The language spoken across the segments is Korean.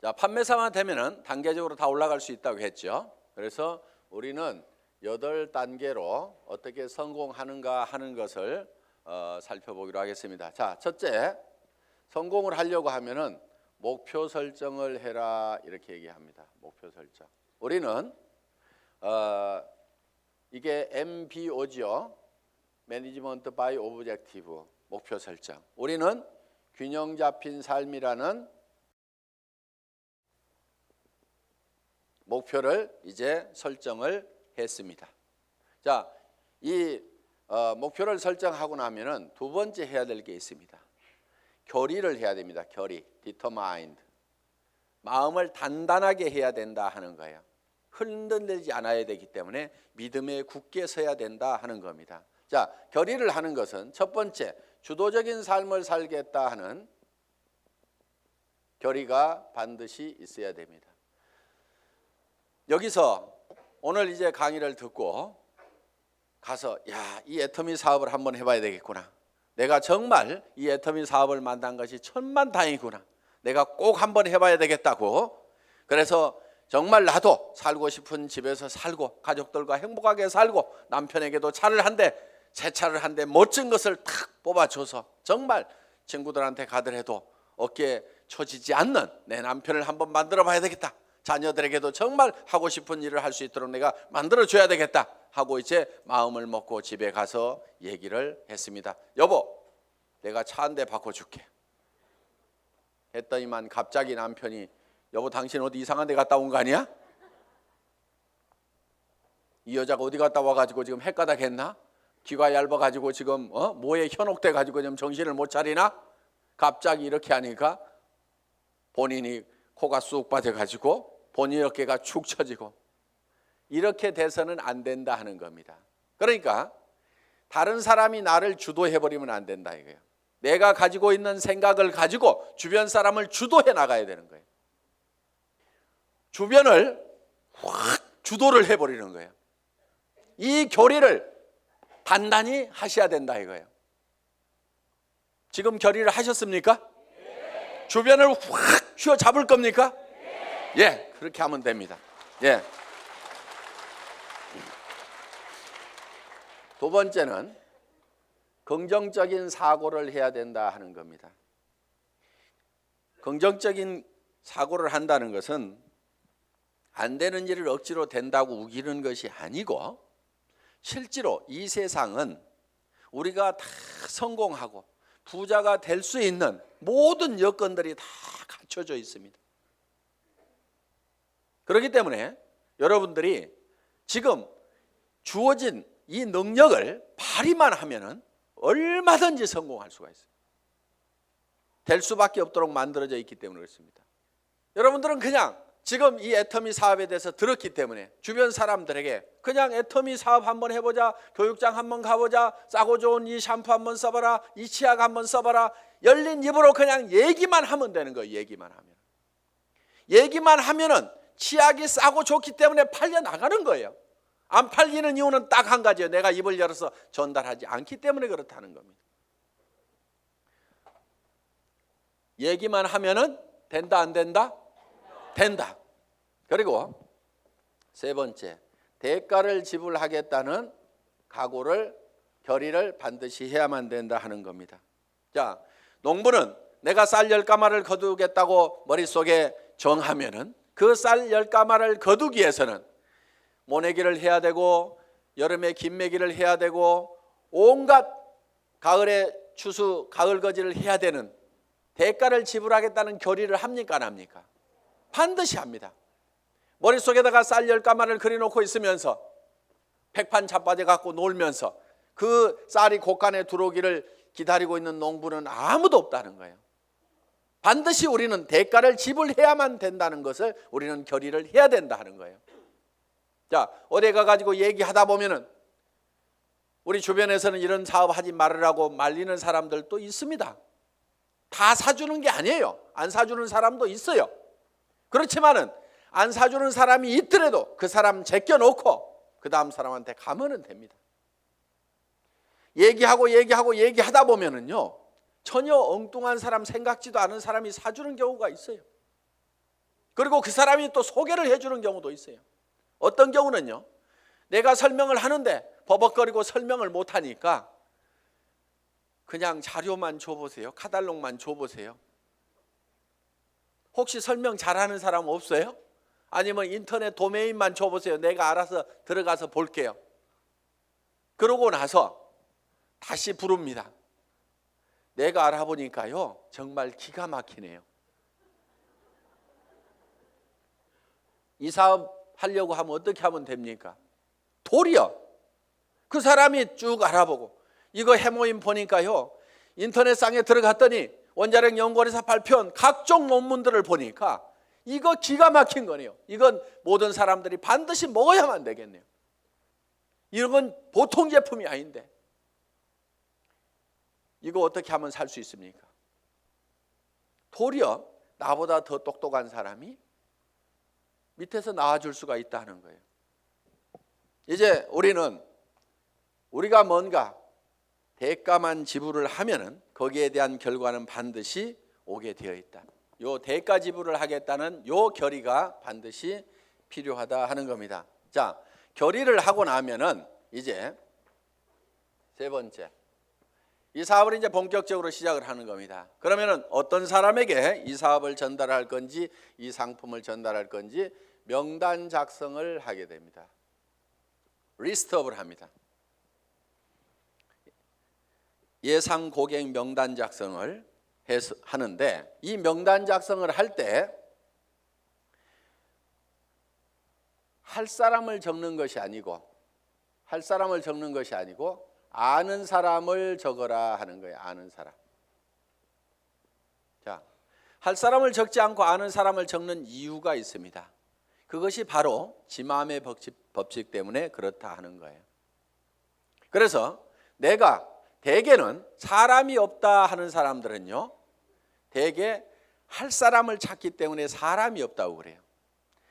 자, 판매사만 되면은 단계적으로 다 올라갈 수 있다고 했죠. 그래서 우리는 8단계로 어떻게 성공하는가 하는 것을 살펴보기로 하겠습니다. 자, 첫째, 성공을 하려고 하면은 목표 설정을 해라 이렇게 얘기합니다. 목표 설정. 우리는 이게 MBO죠. 매니지먼트 바이 오브젝티브, 목표 설정. 우리는 균형 잡힌 삶이라는 목표를 이제 설정을 했습니다. 자, 이 목표를 설정하고 나면은 두 번째 해야 될 게 있습니다. 결의를 해야 됩니다. 결의, determined. 마음을 단단하게 해야 된다 하는 거예요. 흔들리지 않아야 되기 때문에 믿음에 굳게 서야 된다 하는 겁니다. 자, 결의를 하는 것은 첫 번째, 주도적인 삶을 살겠다 하는 결의가 반드시 있어야 됩니다. 여기서 오늘 이제 강의를 듣고 가서 이 애터미 사업을 한번 해봐야 되겠구나. 내가 정말 이 애터미 사업을 만난 것이 천만다행이구나. 내가 꼭 한번 해봐야 되겠다고. 그래서 정말 나도 살고 싶은 집에서 살고 가족들과 행복하게 살고 남편에게도 차를 한 대, 새 차를 한 대 멋진 것을 탁 뽑아줘서 정말 친구들한테 가더라도 어깨에 처지지 않는 내 남편을 한번 만들어 봐야 되겠다. 자녀들에게도 정말 하고 싶은 일을 할 수 있도록 내가 만들어줘야 되겠다 하고 이제 마음을 먹고 집에 가서 얘기를 했습니다. 여보, 내가 차 한 대 바꿔줄게 했더니만 갑자기 남편이 여보, 당신 어디 이상한 데 갔다 온 거 아니야? 이 여자가 어디 갔다 와가지고 지금 헷가닥 했나? 귀가 얇아가지고 지금 뭐에 현혹돼가지고 지금 정신을 못 차리나? 갑자기 이렇게 하니까 본인이 코가 쑥 빠져가지고 본인 어깨가 축 처지고 이렇게 돼서는 안 된다 하는 겁니다. 그러니까 다른 사람이 나를 주도해버리면 안 된다 이거예요. 내가 가지고 있는 생각을 가지고 주변 사람을 주도해 나가야 되는 거예요. 주변을 확 주도를 해버리는 거예요. 이 결의를 단단히 하셔야 된다 이거예요. 지금 결의를 하셨습니까? 네. 주변을 확 휘어잡을 겁니까? 네. 예, 그렇게 하면 됩니다. 예. 두 번째는 긍정적인 사고를 해야 된다 하는 겁니다. 긍정적인 사고를 한다는 것은 안 되는 일을 억지로 된다고 우기는 것이 아니고 실제로 이 세상은 우리가 다 성공하고 부자가 될 수 있는 모든 여건들이 다 갖춰져 있습니다. 그렇기 때문에 여러분들이 지금 주어진 이 능력을 발휘만 하면은 얼마든지 성공할 수가 있어요. 될 수밖에 없도록 만들어져 있기 때문에 그렇습니다. 여러분들은 그냥 지금 이 애터미 사업에 대해서 들었기 때문에 주변 사람들에게 그냥 애터미 사업 한번 해보자, 교육장 한번 가보자, 싸고 좋은 이 샴푸 한번 써봐라, 이 치약 한번 써봐라, 열린 입으로 그냥 얘기만 하면 되는 거예요. 얘기만 하면은 치약이 싸고 좋기 때문에 팔려 나가는 거예요. 안 팔리는 이유는 딱 한 가지예요. 내가 입을 열어서 전달하지 않기 때문에 그렇다는 겁니다. 얘기만 하면은 된다 안 된다? 된다. 그리고 세 번째, 대가를 지불하겠다는 각오를, 결의를 반드시 해야만 된다 하는 겁니다. 자, 농부는 내가 쌀 10가마를 거두겠다고 머릿속에 정하면은 그 쌀 10가마를 거두기 위해서는 모내기를 해야 되고 여름에 김매기를 해야 되고 온갖 가을에 추수, 가을 거지를 해야 되는 대가를 지불하겠다는 결의를 합니까 안 합니까? 반드시 합니다. 머릿속에다가 쌀 10가마를 그려놓고 있으면서 백판 자빠져 갖고 놀면서 그 쌀이 곳간에 들어오기를 기다리고 있는 농부는 아무도 없다는 거예요. 반드시 우리는 대가를 지불해야만 된다는 것을 우리는 결의를 해야 된다 하는 거예요. 자, 어디 가가지고 얘기하다 보면은 우리 주변에서는 이런 사업 하지 말으라고 말리는 사람들도 있습니다. 다 사주는 게 아니에요. 안 사주는 사람도 있어요. 그렇지만은 안 사주는 사람이 있더라도 그 사람 제껴놓고 그 다음 사람한테 가면은 됩니다. 얘기하다 보면은요 전혀 엉뚱한 사람, 생각지도 않은 사람이 사주는 경우가 있어요. 그리고 그 사람이 또 소개를 해주는 경우도 있어요. 어떤 경우는요, 내가 설명을 하는데 버벅거리고 설명을 못하니까 그냥 자료만 줘보세요. 카탈로그만 줘보세요. 혹시 설명 잘하는 사람 없어요? 아니면 인터넷 도메인만 줘보세요. 내가 알아서 들어가서 볼게요. 그러고 나서 다시 부릅니다. 내가 알아보니까요, 정말 기가 막히네요. 이 사업 하려고 하면 어떻게 하면 됩니까? 도리어 그 사람이 쭉 알아보고, 이거 해모임 보니까요, 인터넷상에 들어갔더니 원자력 연구원에서 발표한 각종 논문들을 보니까 이거 기가 막힌 거네요. 이건 모든 사람들이 반드시 먹어야만 되겠네요. 이런 건 보통 제품이 아닌데 이거 어떻게 하면 살 수 있습니까? 도리어 나보다 더 똑똑한 사람이 밑에서 나와줄 수가 있다는 거예요. 이제 우리가 뭔가 대가만 지불을 하면은 거기에 대한 결과는 반드시 오게 되어 있다. 요 대가 지불을 하겠다는 요 결의가 반드시 필요하다 하는 겁니다. 자, 결의를 하고 나면은 이제 세 번째, 이 사업을 이제 본격적으로 시작을 하는 겁니다. 그러면은 어떤 사람에게 이 사업을 전달할 건지, 이 상품을 전달할 건지 명단 작성을 하게 됩니다. 리스트업을 합니다. 예상 고객 명단 작성을 하는데, 이 명단 작성을 할 때 할 사람을 적는 것이 아니고 아는 사람을 적어라 하는 거예요. 아는 사람. 자, 할 사람을 적지 않고 아는 사람을 적는 이유가 있습니다. 그것이 바로 지마음의 법칙 때문에 그렇다 하는 거예요. 그래서 내가 대개는 사람이 없다 하는 사람들은요, 대개 할 사람을 찾기 때문에 사람이 없다고 그래요.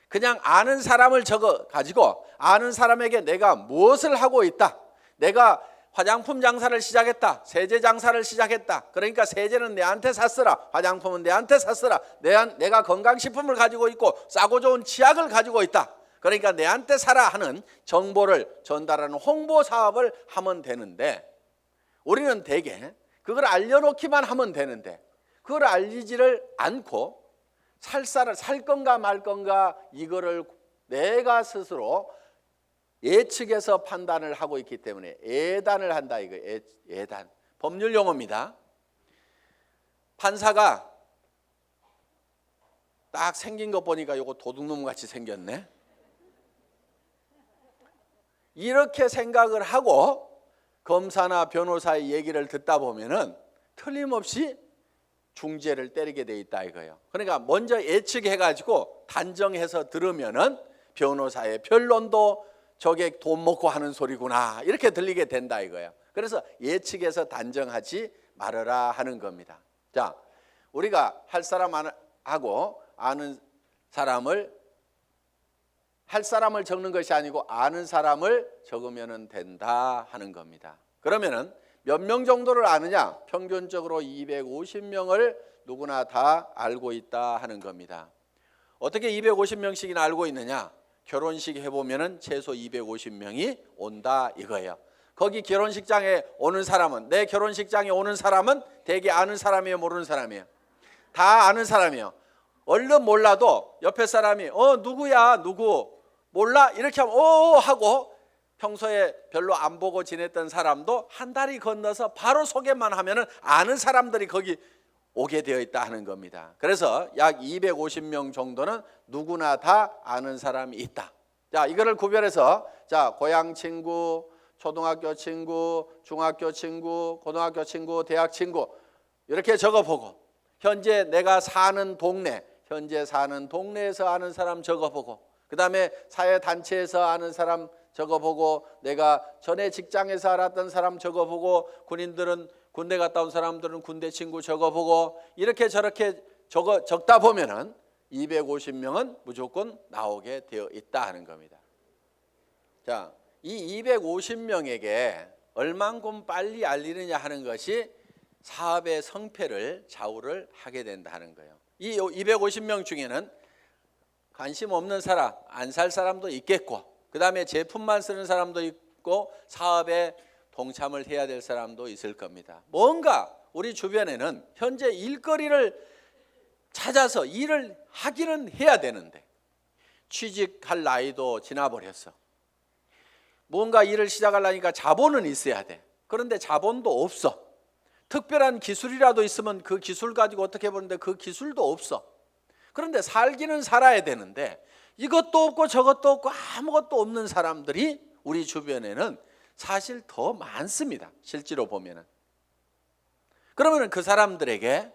그냥 아는 사람을 적어 가지고 아는 사람에게 내가 무엇을 하고 있다, 내가 화장품 장사를 시작했다, 세제 장사를 시작했다, 그러니까 세제는 내한테 샀으라, 화장품은 내한테 샀으라, 내가 건강식품을 가지고 있고 싸고 좋은 치약을 가지고 있다, 그러니까 내한테 사라 하는 정보를 전달하는 홍보 사업을 하면 되는데, 우리는 대개 그걸 알려놓기만 하면 되는데 그걸 알리지를 않고 살 건가 말 건가 이거를 내가 스스로 예측해서 판단을 하고 있기 때문에 예단을 한다. 이거 예단, 법률 용어입니다. 판사가 딱 생긴 거 보니까 이거 도둑놈 같이 생겼네, 이렇게 생각을 하고 검사나 변호사의 얘기를 듣다 보면은 틀림없이 중죄를 때리게 돼 있다 이거예요. 그러니까 먼저 예측해가지고 단정해서 들으면은 변호사의 변론도 저게 돈 먹고 하는 소리구나 이렇게 들리게 된다 이거예요. 그래서 예측해서 단정하지 말아라 하는 겁니다. 자, 우리가 할 사람하고 아는 사람을, 할 사람을 적는 것이 아니고 아는 사람을 적으면 된다 하는 겁니다. 그러면은 몇 명 정도를 아느냐? 평균적으로 250명을 누구나 다 알고 있다 하는 겁니다. 어떻게 250명씩이나 알고 있느냐? 결혼식 해보면은 최소 250명이 온다 이거예요. 거기 결혼식장에 오는 사람은, 내 결혼식장에 오는 사람은 대개 아는 사람이에요, 모르는 사람이에요? 다 아는 사람이에요. 얼른 몰라도 옆에 사람이 누구야, 누구 몰라? 이렇게 하면 하고, 평소에 별로 안 보고 지냈던 사람도 한 다리 건너서 바로 소개만 하면은 아는 사람들이 거기 오게 되어 있다 하는 겁니다. 그래서 약 250명 정도는 누구나 다 아는 사람이 있다. 자, 이거를 구별해서, 자, 고향 친구, 초등학교 친구, 중학교 친구, 고등학교 친구, 대학 친구 이렇게 적어보고, 현재 내가 사는 동네, 현재 사는 동네에서 아는 사람 적어보고, 그 다음에 사회단체에서 아는 사람 적어보고, 내가 전에 직장에서 알았던 사람 적어보고, 군인들은 군대 갔다 온 사람들은 군대 친구 적어보고, 이렇게 저렇게 적다 보면은 250명은 무조건 나오게 되어 있다 하는 겁니다. 자, 이 250명에게 얼만큼 빨리 알리느냐 하는 것이 사업의 성패를 좌우를 하게 된다는 거예요. 이 250명 중에는 관심 없는 사람, 안 살 사람도 있겠고, 그 다음에 제품만 쓰는 사람도 있고, 사업에 동참을 해야 될 사람도 있을 겁니다. 뭔가 우리 주변에는 현재 일거리를 찾아서 일을 하기는 해야 되는데 취직할 나이도 지나버렸어. 뭔가 일을 시작하려니까 자본은 있어야 돼. 그런데 자본도 없어. 특별한 기술이라도 있으면 그 기술 가지고 어떻게 보는데 그 기술도 없어. 그런데 살기는 살아야 되는데 이것도 없고 저것도 없고 아무것도 없는 사람들이 우리 주변에는 사실 더 많습니다. 실제로 보면은. 그러면 그 사람들에게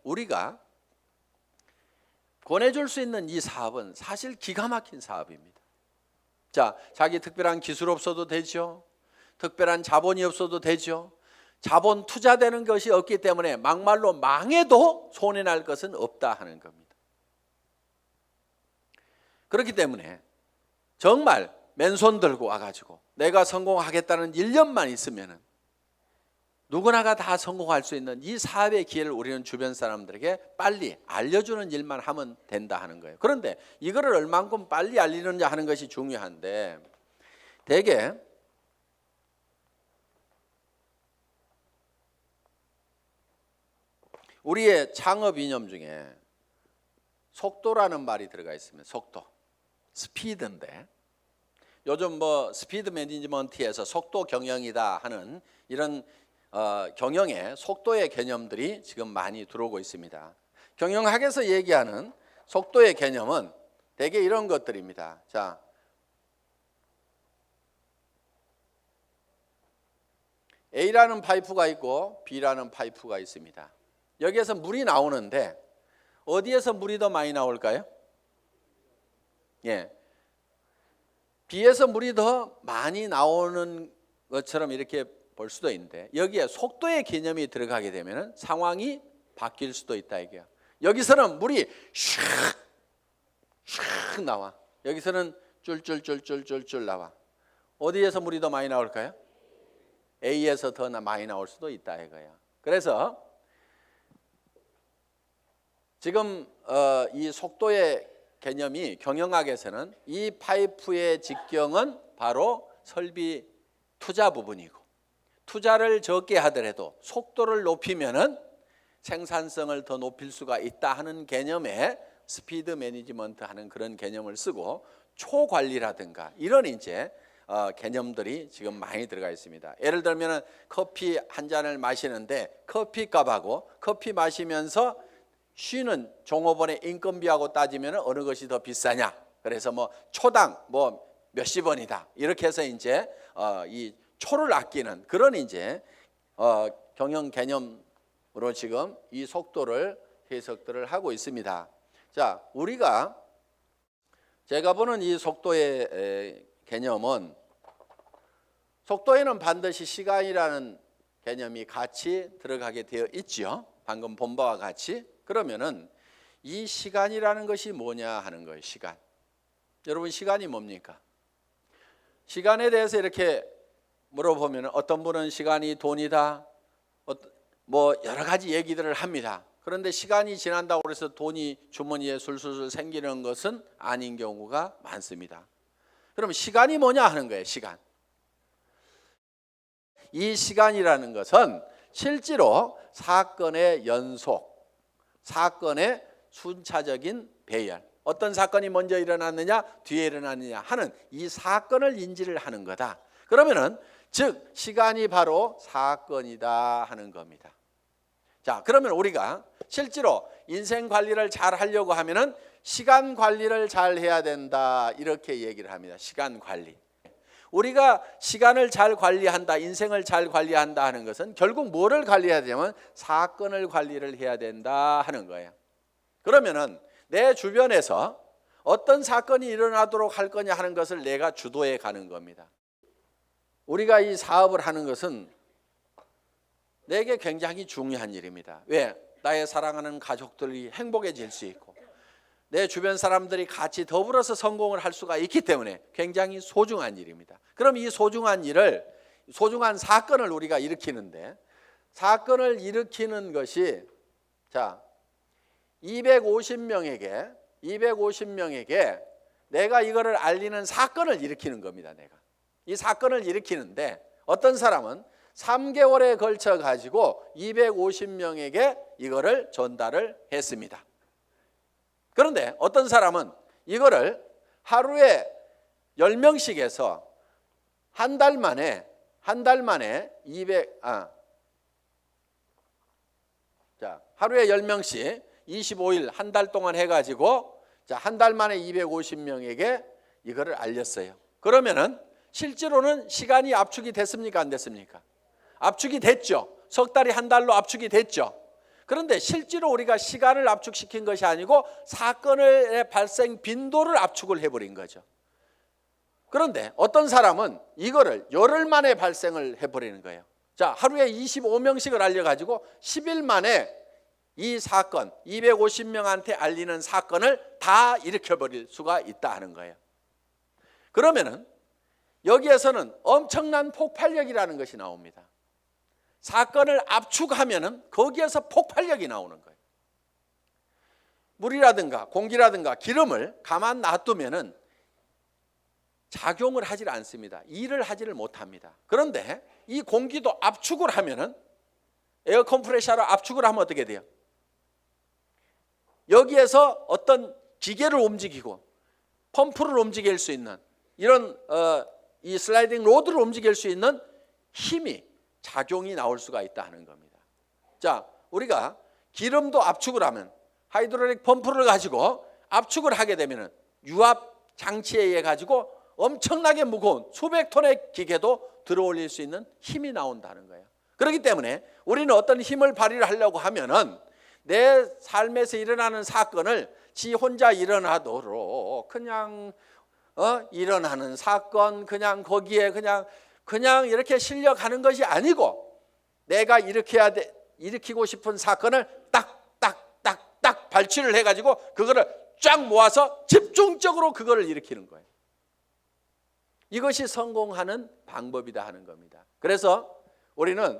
우리가 권해줄 수 있는 이 사업은 사실 기가 막힌 사업입니다. 자, 자기 특별한 기술 없어도 되죠. 특별한 자본이 없어도 되죠. 자본 투자되는 것이 없기 때문에 막말로 망해도 손해날 것은 없다 하는 겁니다. 그렇기 때문에 정말 맨손 들고 와가지고 내가 성공하겠다는 일념만 있으면은 누구나가 다 성공할 수 있는 이 사업의 기회를 우리는 주변 사람들에게 빨리 알려주는 일만 하면 된다 하는 거예요. 그런데 이거를 얼만큼 빨리 알리느냐 하는 것이 중요한데 대개 우리의 창업 이념 중에 속도라는 말이 들어가 있습니다. 속도, 스피드인데 요즘 뭐 스피드 매니지먼트에서 속도 경영이다 하는 이런 경영의 속도의 개념들이 지금 많이 들어오고 있습니다. 경영학에서 얘기하는 속도의 개념은 대개 이런 것들입니다. 자, A라는 파이프가 있고 B라는 파이프가 있습니다. 여기에서 물이 나오는데 어디에서 물이 더 많이 나올까요? 예, B에서 물이 더 많이 나오는 것처럼 이렇게 볼 수도 있는데 여기에 속도의 개념이 들어가게 되면 상황이 바뀔 수도 있다 이게요. 여기서는 물이 슉 나와. 여기서는 쫄쫄쫄쫄쫄쫄 나와. 어디에서 물이 더 많이 나올까요? A에서 더 많이 나올 수도 있다 이거예요. 그래서 지금 이 속도의 개념이 경영학에서는 이 파이프의 직경은 바로 설비 투자 부분이고 투자를 적게 하더라도 속도를 높이면은 생산성을 더 높일 수가 있다 하는 개념에 스피드 매니지먼트 하는 그런 개념을 쓰고 초관리라든가 이런 이제 개념들이 지금 많이 들어가 있습니다. 예를 들면 커피 한 잔을 마시는데 커피값하고 커피 마시면서 쉬는 종업원의 인건비하고 따지면 어느 것이 더 비싸냐? 그래서 뭐 초당 뭐 몇십 원이다. 이렇게 해서 이제 이 초를 아끼는 그런 이제 경영 개념으로 지금 이 속도를 해석들을 하고 있습니다. 자, 우리가 제가 보는 이 속도의 개념은 속도에는 반드시 시간이라는 개념이 같이 들어가게 되어 있죠. 방금 본 바와 같이. 그러면은 이 시간이라는 것이 뭐냐 하는 거예요. 시간. 여러분 시간이 뭡니까? 시간에 대해서 이렇게 물어보면 어떤 분은 시간이 돈이다. 뭐 여러 가지 얘기들을 합니다. 그런데 시간이 지난다고 해서 돈이 주머니에 술술술 생기는 것은 아닌 경우가 많습니다. 그럼 시간이 뭐냐 하는 거예요. 시간. 이 시간이라는 것은 실제로 사건의 연속, 사건의 순차적인 배열, 어떤 사건이 먼저 일어났느냐 뒤에 일어났느냐 하는 이 사건을 인지를 하는 거다. 그러면은 즉 시간이 바로 사건이다 하는 겁니다. 자, 그러면 우리가 실제로 인생 관리를 잘 하려고 하면은 시간 관리를 잘 해야 된다 이렇게 얘기를 합니다. 시간 관리. 우리가 시간을 잘 관리한다, 인생을 잘 관리한다 하는 것은 결국 뭐를 관리해야 되냐면 사건을 관리를 해야 된다 하는 거예요. 그러면은 내 주변에서 어떤 사건이 일어나도록 할 거냐 하는 것을 내가 주도해 가는 겁니다. 우리가 이 사업을 하는 것은 내게 굉장히 중요한 일입니다. 왜? 나의 사랑하는 가족들이 행복해질 수 있고 내 주변 사람들이 같이 더불어서 성공을 할 수가 있기 때문에 굉장히 소중한 일입니다. 그럼 이 소중한 일을, 소중한 사건을 우리가 일으키는데 사건을 일으키는 것이 자 250명에게 250명에게 내가 이거를 알리는 사건을 일으키는 겁니다. 내가 이 사건을 일으키는데 어떤 사람은 3개월에 걸쳐 가지고 250명에게 이거를 전달을 했습니다. 그런데 어떤 사람은 이거를 하루에 10명씩 해서 한 달 만에 200 하루에 10명씩 25일 한 달 동안 해가지고 한 달 만에 250명에게 이거를 알렸어요. 그러면은 실제로는 시간이 압축이 됐습니까? 안 됐습니까? 압축이 됐죠. 석 달이 한 달로 압축이 됐죠. 그런데 실제로 우리가 시간을 압축시킨 것이 아니고 사건의 발생 빈도를 압축을 해버린 거죠. 그런데 어떤 사람은 이거를 열흘 만에 발생을 해버리는 거예요. 자, 하루에 25명씩을 알려가지고 10일 만에 이 사건, 250명한테 알리는 사건을 다 일으켜버릴 수가 있다 하는 거예요. 그러면은 여기에서는 엄청난 폭발력이라는 것이 나옵니다. 사건을 압축하면은 거기에서 폭발력이 나오는 거예요. 물이라든가 공기라든가 기름을 가만 놔두면은 작용을 하질 않습니다. 일을 하지를 못합니다. 그런데 이 공기도 압축을 하면은 에어 컴프레셔로 압축을 하면 어떻게 돼요? 여기에서 어떤 기계를 움직이고 펌프를 움직일 수 있는 이런 이 슬라이딩 로드를 움직일 수 있는 힘이 작용이 나올 수가 있다 하는 겁니다. 자, 우리가 기름도 압축을 하면 하이드롤릭 펌프를 가지고 압축을 하게 되면은 유압 장치에 의해 가지고 엄청나게 무거운 수백 톤의 기계도 들어올릴 수 있는 힘이 나온다는 거예요. 그렇기 때문에 우리는 어떤 힘을 발휘를 하려고 하면은 내 삶에서 일어나는 사건을 지 혼자 일어나도록 그냥 일어나는 사건 그냥 거기에 그냥 이렇게 실려가는 것이 아니고 내가 일으키고 싶은 사건을 딱 발치를 해가지고 그거를 쫙 모아서 집중적으로 그거를 일으키는 거예요. 이것이 성공하는 방법이다 하는 겁니다. 그래서 우리는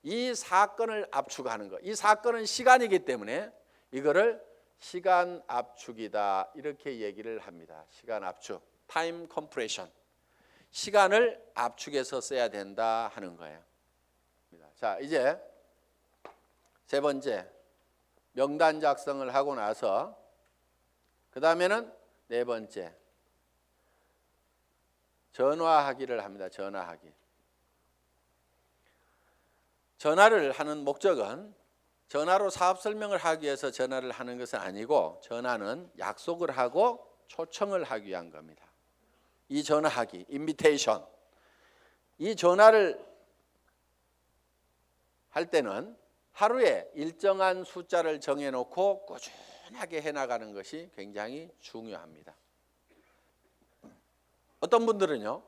이 사건을 압축하는 것, 이 사건은 시간이기 때문에 이거를 시간 압축이다 이렇게 얘기를 합니다. 시간 압축, 타임 컴프레션. 시간을 압축해서 써야 된다 하는 거예요. 자, 이제 세 번째 명단 작성을 하고 나서 그 다음에는 네 번째 전화하기를 합니다. 전화하기. 전화를 하는 목적은 전화로 사업 설명을 하기 위해서 전화를 하는 것은 아니고 전화는 약속을 하고 초청을 하기 위한 겁니다. 이 전화하기, 인비테이션. 이 전화를 할 때는 하루에 일정한 숫자를 정해놓고 꾸준하게 해나가는 것이 굉장히 중요합니다. 어떤 분들은요,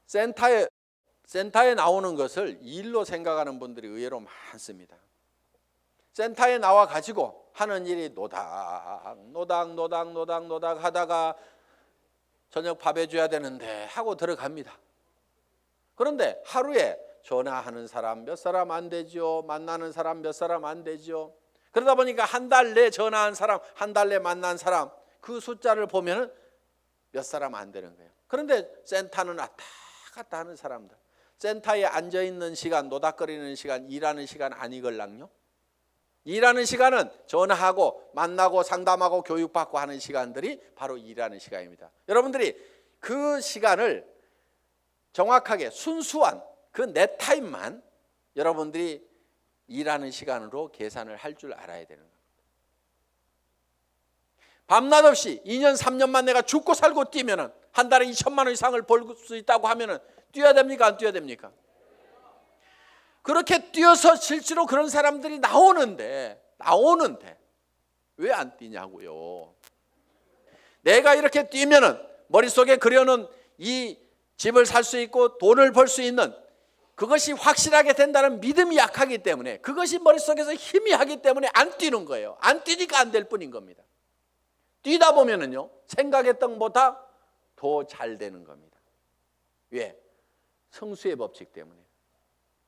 센터에 나오는 것을 일로 생각하는 분들이 의외로 많습니다. 센터에 나와 가지고 하는 일이 노닥 하다가 저녁 밥 해줘야 되는데 하고 들어갑니다. 그런데 하루에 전화하는 사람 몇 사람 안 되죠. 만나는 사람 몇 사람 안 되죠. 그러다 보니까 한 달 내 전화한 사람, 한 달 내 만난 사람 그 숫자를 보면은 몇 사람 안 되는 거예요. 그런데 센터는 왔다 갔다 하는 사람들, 센터에 앉아있는 시간, 노닥거리는 시간, 일하는 시간 아니걸랑요? 일하는 시간은 전화하고 만나고 상담하고 교육받고 하는 시간들이 바로 일하는 시간입니다. 여러분들이 그 시간을 정확하게 순수한 그 내 타임만 여러분들이 일하는 시간으로 계산을 할 줄 알아야 되는 겁니다. 밤낮 없이 2년 3년만 내가 죽고 살고 뛰면은 한 달에 2천만 원 이상을 벌 수 있다고 하면은 뛰어야 됩니까? 안 뛰어야 됩니까? 그렇게 뛰어서 실제로 그런 사람들이 나오는데 왜 안 뛰냐고요. 내가 이렇게 뛰면은 머릿속에 그려놓은 이 집을 살 수 있고 돈을 벌 수 있는 그것이 확실하게 된다는 믿음이 약하기 때문에 그것이 머릿속에서 희미하기 때문에 안 뛰는 거예요. 안 뛰니까 안 될 뿐인 겁니다. 뛰다 보면은요, 생각했던 것보다 더 잘 되는 겁니다. 왜? 성수의 법칙 때문에.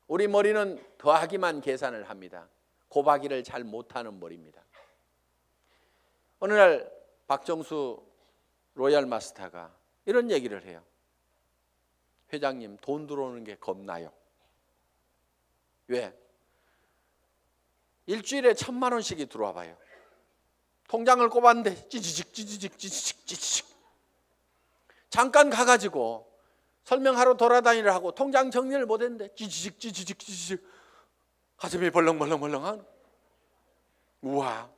우리 머리는 더하기만 계산을 합니다. 곱하기를 잘 못하는 머리입니다. 어느 날 박정수 로얄 마스터가 이런 얘기를 해요. 회장님, 돈 들어오는 게 겁나요. 왜? 일주일에 1,000만 원씩이 들어와 봐요. 통장을 꼽았는데 찌지직 잠깐 가가지고 설명하러 돌아다니려 하고 통장 정리를 못했는데 찌지직 가슴이 벌렁벌렁한. 우와,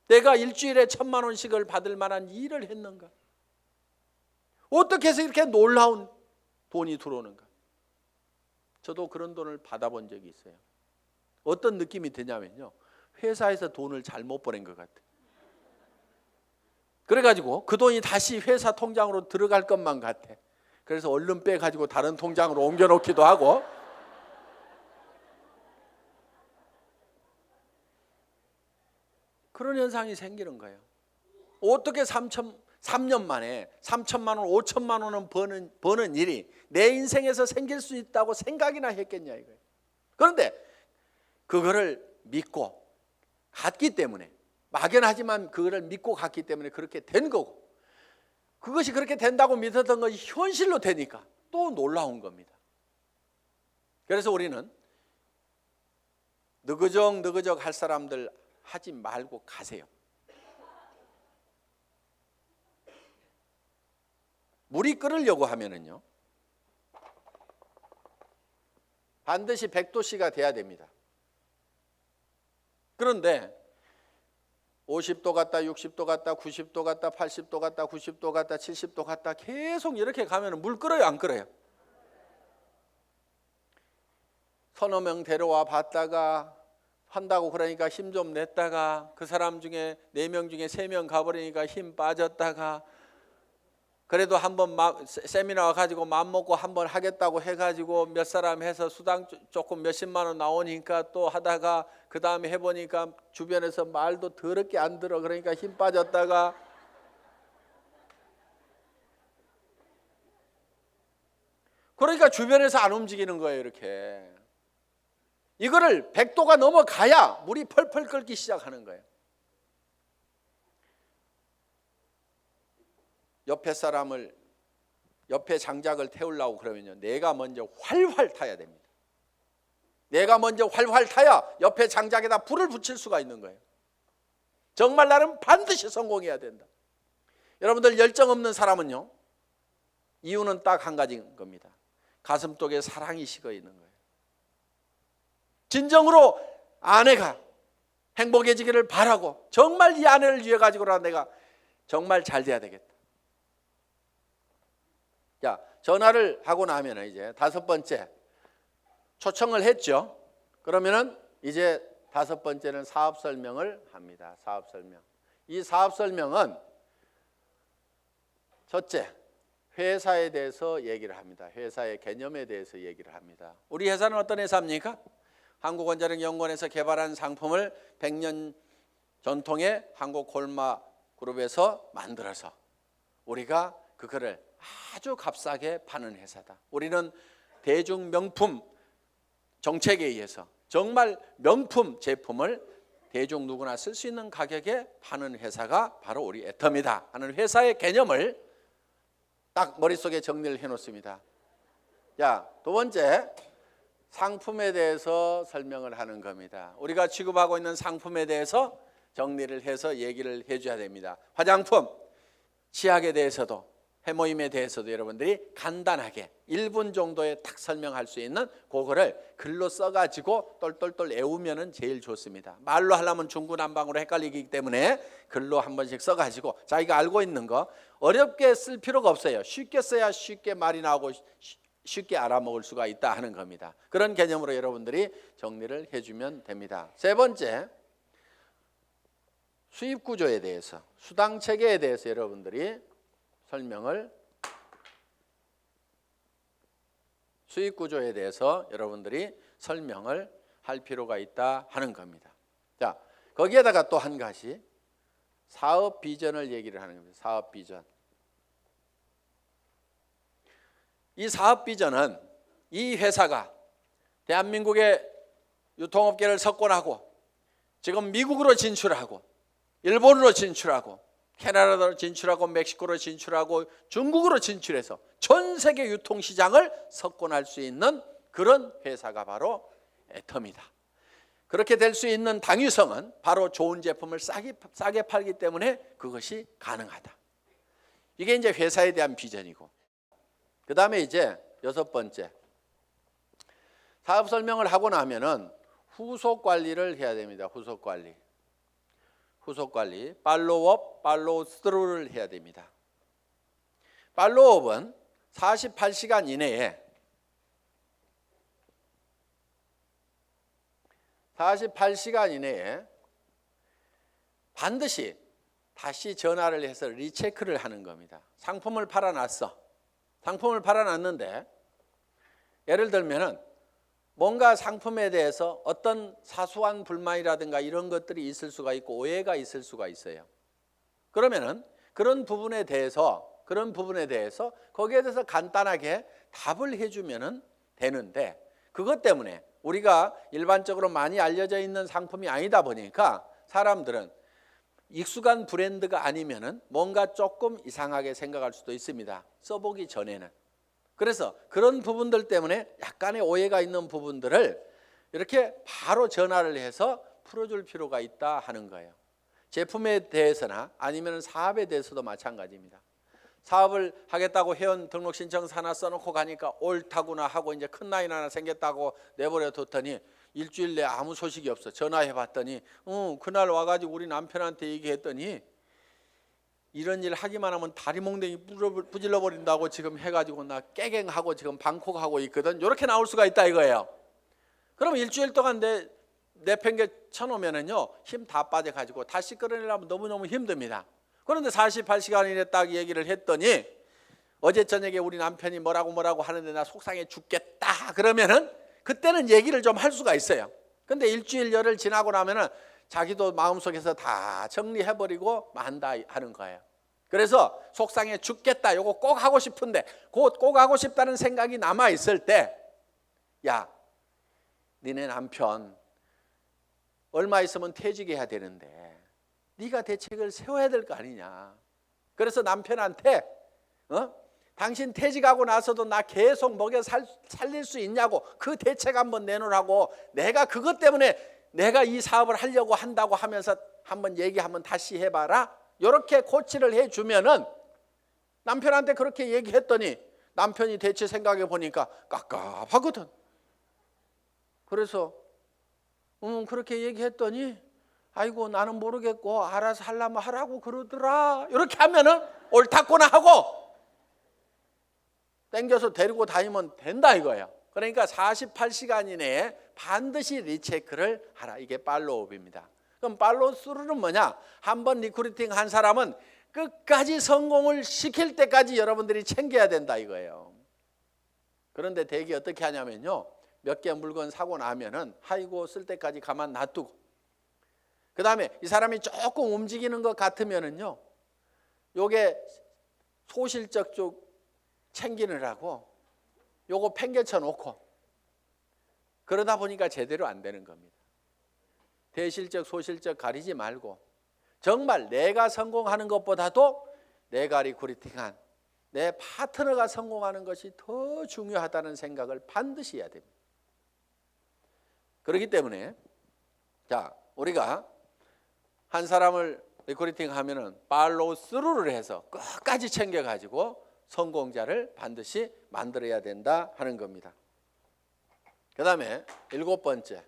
내가 일주일에 1,000만 원씩을 받을 만한 일을 했는가? 어떻게 해서 이렇게 놀라운 돈이 들어오는가? 저도 그런 돈을 받아본 적이 있어요. 어떤 느낌이 드냐면요, 회사에서 돈을 잘못 보낸 것 같아요. 그래가지고 그 돈이 다시 회사 통장으로 들어갈 것만 같아. 그래서 얼른 빼가지고 다른 통장으로 옮겨놓기도 하고. 그런 현상이 생기는 거예요. 어떻게 3년 만에 3천만 원, 5천만 원은 버는 일이 내 인생에서 생길 수 있다고 생각이나 했겠냐 이거예요. 그런데 그거를 믿고 갔기 때문에, 막연하지만 그거를 믿고 갔기 때문에 그렇게 된 거고, 그것이 그렇게 된다고 믿었던 것이 현실로 되니까 또 놀라운 겁니다. 그래서 우리는 느그적 할 사람들 하지 말고 가세요. 물이 끓으려고 하면은요, 반드시 100도씨가 돼야 됩니다. 그런데 50도 갔다 60도 갔다 90도 갔다 80도 갔다 90도 갔다 70도 갔다 계속 이렇게 가면 물 끓어요, 안 끓어요? 서너 명 데려와 봤다가 한다고 그러니까 힘 좀 냈다가 그 사람 중에 4명 중에 3명 가버리니까 힘 빠졌다가, 그래도 한번 세미나 와가지고 맘먹고 한번 하겠다고 해가지고 몇 사람 해서 수당 조금 몇십만 원 나오니까 또 하다가 그 다음에 해보니까 주변에서 말도 더럽게 안 들어. 그러니까 힘 빠졌다가, 그러니까 주변에서 안 움직이는 거예요. 이렇게 이거를 100도가 넘어가야 물이 펄펄 끓기 시작하는 거예요. 옆에 장작을 태우려고 그러면요, 내가 먼저 활활 타야 됩니다. 내가 먼저 활활 타야 옆에 장작에다 불을 붙일 수가 있는 거예요. 정말 나는 반드시 성공해야 된다. 여러분들, 열정 없는 사람은요, 이유는 딱 한 가지인 겁니다. 가슴속에 사랑이 식어 있는 거예요. 진정으로 아내가 행복해지기를 바라고, 정말 이 아내를 위해 가지고라 내가 정말 잘 돼야 되겠다. 자, 전화를 하고 나면 이제 5번째 초청을 했죠. 그러면은 이제 5번째는 사업 설명을 합니다. 사업 설명. 이 사업 설명은 첫째, 회사에 대해서 얘기를 합니다. 회사의 개념에 대해서 얘기를 합니다. 우리 회사는 어떤 회사입니까? 한국원자력연구원에서 개발한 상품을 100년 전통의 한국콜마그룹에서 만들어서 우리가 그거를 아주 값싸게 파는 회사다. 우리는 대중 명품 정책에 의해서 정말 명품 제품을 대중 누구나 쓸 수 있는 가격에 파는 회사가 바로 우리 애터미다 하는 회사의 개념을 딱 머릿속에 정리를 해놓습니다. 자, 두 번째, 상품에 대해서 설명을 하는 겁니다. 우리가 취급하고 있는 상품에 대해서 정리를 해서 얘기를 해줘야 됩니다. 화장품, 치약에 대해서도, 해모임에 대해서도 여러분들이 간단하게 1분 정도에 딱 설명할 수 있는 그거를 글로 써가지고 똘똘똘 외우면 제일 좋습니다. 말로 하려면 중구난방으로 헷갈리기 때문에 글로 한 번씩 써가지고 자기가 알고 있는 거 어렵게 쓸 필요가 없어요. 쉽게 써야 쉽게 말이 나오고 쉽게 알아먹을 수가 있다 하는 겁니다. 그런 개념으로 여러분들이 정리를 해주면 됩니다. 세 번째, 수입 구조에 대해서, 수당 체계에 대해서 여러분들이 설명을, 수입 구조에 대해서 여러분들이 설명을 할 필요가 있다 하는 겁니다. 자, 거기에다가 또 한 가지 사업 비전을 얘기를 하는 겁니다. 사업 비전. 이 사업 비전은 이 회사가 대한민국의 유통업계를 석권하고 지금 미국으로 진출하고 일본으로 진출하고 캐나다로 진출하고 멕시코로 진출하고 중국으로 진출해서 전 세계 유통시장을 석권할 수 있는 그런 회사가 바로 애텀이다. 그렇게 될 수 있는 당위성은 바로 좋은 제품을 싸게 팔기 때문에 그것이 가능하다. 이게 이제 회사에 대한 비전이고, 그 다음에 이제 6번째, 사업 설명을 하고 나면은 후속 관리를 해야 됩니다. 후속 관리, 팔로우업, 팔로우 스루를 해야 됩니다. 팔로우업은 48시간 이내에 48시간 이내에 반드시 다시 전화를 해서 리체크를 하는 겁니다. 상품을 팔아놨어. 상품을 팔아놨는데 예를 들면은 뭔가 상품에 대해서 어떤 사소한 불만이라든가 이런 것들이 있을 수가 있고 오해가 있을 수가 있어요. 그러면은 그런 부분에 대해서 거기에 대해서 간단하게 답을 해주면은 되는데, 그것 때문에 우리가 일반적으로 많이 알려져 있는 상품이 아니다 보니까 사람들은 익숙한 브랜드가 아니면은 뭔가 조금 이상하게 생각할 수도 있습니다. 써보기 전에는. 그래서 그런 부분들 때문에 약간의 오해가 있는 부분들을 이렇게 바로 전화를 해서 풀어줄 필요가 있다 하는 거예요. 제품에 대해서나 아니면 사업에 대해서도 마찬가지입니다. 사업을 하겠다고 회원 등록 신청서 하나 써놓고 가니까 옳다구나 하고 이제 큰 라인 하나 생겼다고 내버려 뒀더니 일주일 내에 아무 소식이 없어. 전화해 봤더니 그날 와가지고 우리 남편한테 얘기했더니 이런 일 하기만 하면 다리 몽둥이 부질러 버린다고 지금 해가지고 나 깨갱하고 지금 방콕하고 있거든. 이렇게 나올 수가 있다 이거예요. 그럼 일주일 동안 내팽개 쳐놓으면은요 힘 다 빠져가지고 다시 끌어내려면 너무너무 힘듭니다. 그런데 48시간 이내 딱 얘기를 했더니 어제 저녁에 우리 남편이 뭐라고 하는데 나 속상해 죽겠다 그러면은 그때는 얘기를 좀 할 수가 있어요. 근데 일주일 열흘 지나고 나면은 자기도 마음속에서 다 정리해버리고 만다 하는 거예요. 그래서 속상해 죽겠다 요거 꼭 하고 싶은데 꼭 하고 싶다는 생각이 남아있을 때, 야 니네 남편 얼마 있으면 퇴직해야 되는데 네가 대책을 세워야 될 거 아니냐. 그래서 남편한테 당신 퇴직하고 나서도 나 계속 먹여 살릴 수 있냐고 그 대책 한번 내놓으라고, 내가 그것 때문에 내가 이 사업을 하려고 한다고 하면서 한번 얘기하면 다시 해봐라. 이렇게 코치를 해주면은 남편한테 그렇게 얘기했더니 남편이 대체 생각해 보니까 깝깝하거든. 그래서 그렇게 얘기했더니 아이고 나는 모르겠고 알아서 하려면 하라고 그러더라. 이렇게 하면은 옳다구나 하고 땡겨서 데리고 다니면 된다 이거예요. 그러니까 48시간 이내에 반드시 리체크를 하라. 이게 팔로우업입니다. 그럼 팔로우 스루는 뭐냐? 한번 리크루팅 한 사람은 끝까지 성공을 시킬 때까지 여러분들이 챙겨야 된다 이거예요. 그런데 대개 어떻게 하냐면요, 몇 개 물건 사고 나면은 아이고 쓸 때까지 가만 놔두고, 그 다음에 이 사람이 조금 움직이는 것 같으면은요 요게 소실적 쪽 챙기느라고 요거 팽개쳐 놓고 그러다 보니까 제대로 안 되는 겁니다. 대실적 소실적 가리지 말고 정말 내가 성공하는 것보다도 내가 리크루팅한 내 파트너가 성공하는 것이 더 중요하다는 생각을 반드시 해야 됩니다. 그렇기 때문에 자 우리가 한 사람을 리크루팅 하면은 팔로우 스루를 해서 끝까지 챙겨가지고 성공자를 반드시 만들어야 된다 하는 겁니다. 그 다음에 7번째,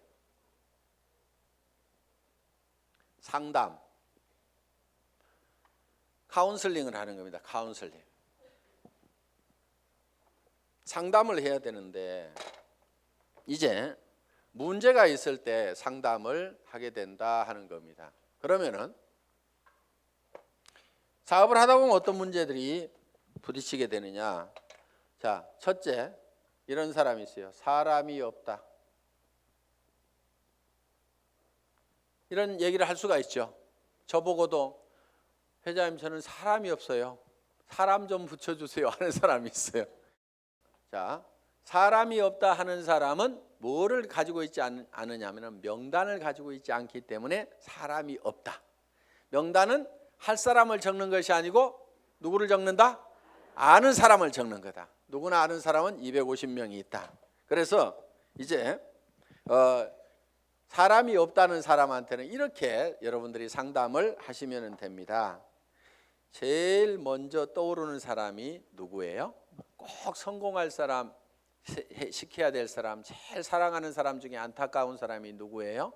상담, 카운슬링을 하는 겁니다. 카운슬링. 상담을 해야 되는데 이제 문제가 있을 때 상담을 하게 된다 하는 겁니다. 그러면은 사업을 하다 보면 어떤 문제들이 부딪히게 되느냐. 자, 첫째, 이런 사람이 있어요. 사람이 없다. 이런 얘기를 할 수가 있죠. 저보고도 회장님 저는 사람이 없어요. 사람 좀 붙여주세요 하는 사람이 있어요. 자, 사람이 없다 하는 사람은 뭐를 가지고 있지 않느냐 하면 명단을 가지고 있지 않기 때문에 사람이 없다. 명단은 할 사람을 적는 것이 아니고 누구를 적는다? 아는 사람을 적는 거다. 누구나 아는 사람은 250명이 있다. 그래서 이제 사람이 없다는 사람한테는 이렇게 여러분들이 상담을 하시면 됩니다. 제일 먼저 떠오르는 사람이 누구예요? 꼭 성공할 사람, 시켜야 될 사람, 제일 사랑하는 사람 중에 안타까운 사람이 누구예요?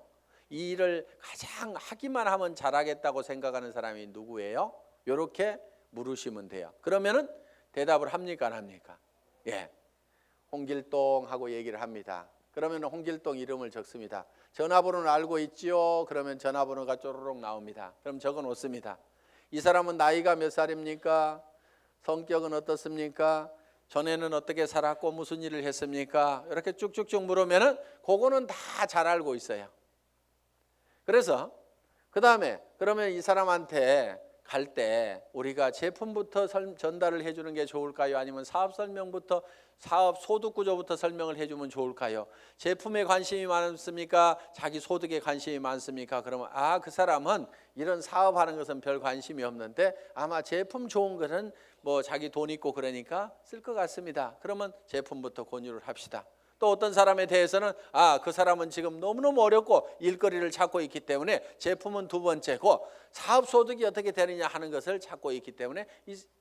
이 일을 가장 하기만 하면 잘하겠다고 생각하는 사람이 누구예요? 이렇게 물으시면 돼요. 그러면은 대답을 합니까 안 합니까? 예, 홍길동 하고 얘기를 합니다. 그러면 홍길동 이름을 적습니다. 전화번호는 알고 있지요? 그러면 전화번호가 쪼르륵 나옵니다. 그럼 적어 놓습니다. 이 사람은 나이가 몇 살입니까? 성격은 어떻습니까? 전에는 어떻게 살았고 무슨 일을 했습니까? 이렇게 쭉쭉쭉 물으면은 그거는 다 잘 알고 있어요. 그래서 그 다음에 그러면 이 사람한테 갈 때 우리가 제품부터 전달을 해주는 게 좋을까요? 아니면 사업 설명부터 사업 소득 구조부터 설명을 해주면 좋을까요? 제품에 관심이 많습니까? 자기 소득에 관심이 많습니까? 그러면 그 사람은 이런 사업하는 것은 별 관심이 없는데 아마 제품 좋은 것은 뭐 자기 돈 있고 그러니까 쓸 것 같습니다. 그러면 제품부터 권유를 합시다. 또 어떤 사람에 대해서는 그 사람은 지금 너무너무 어렵고 일거리를 찾고 있기 때문에 제품은 두 번째고 사업 소득이 어떻게 되느냐 하는 것을 찾고 있기 때문에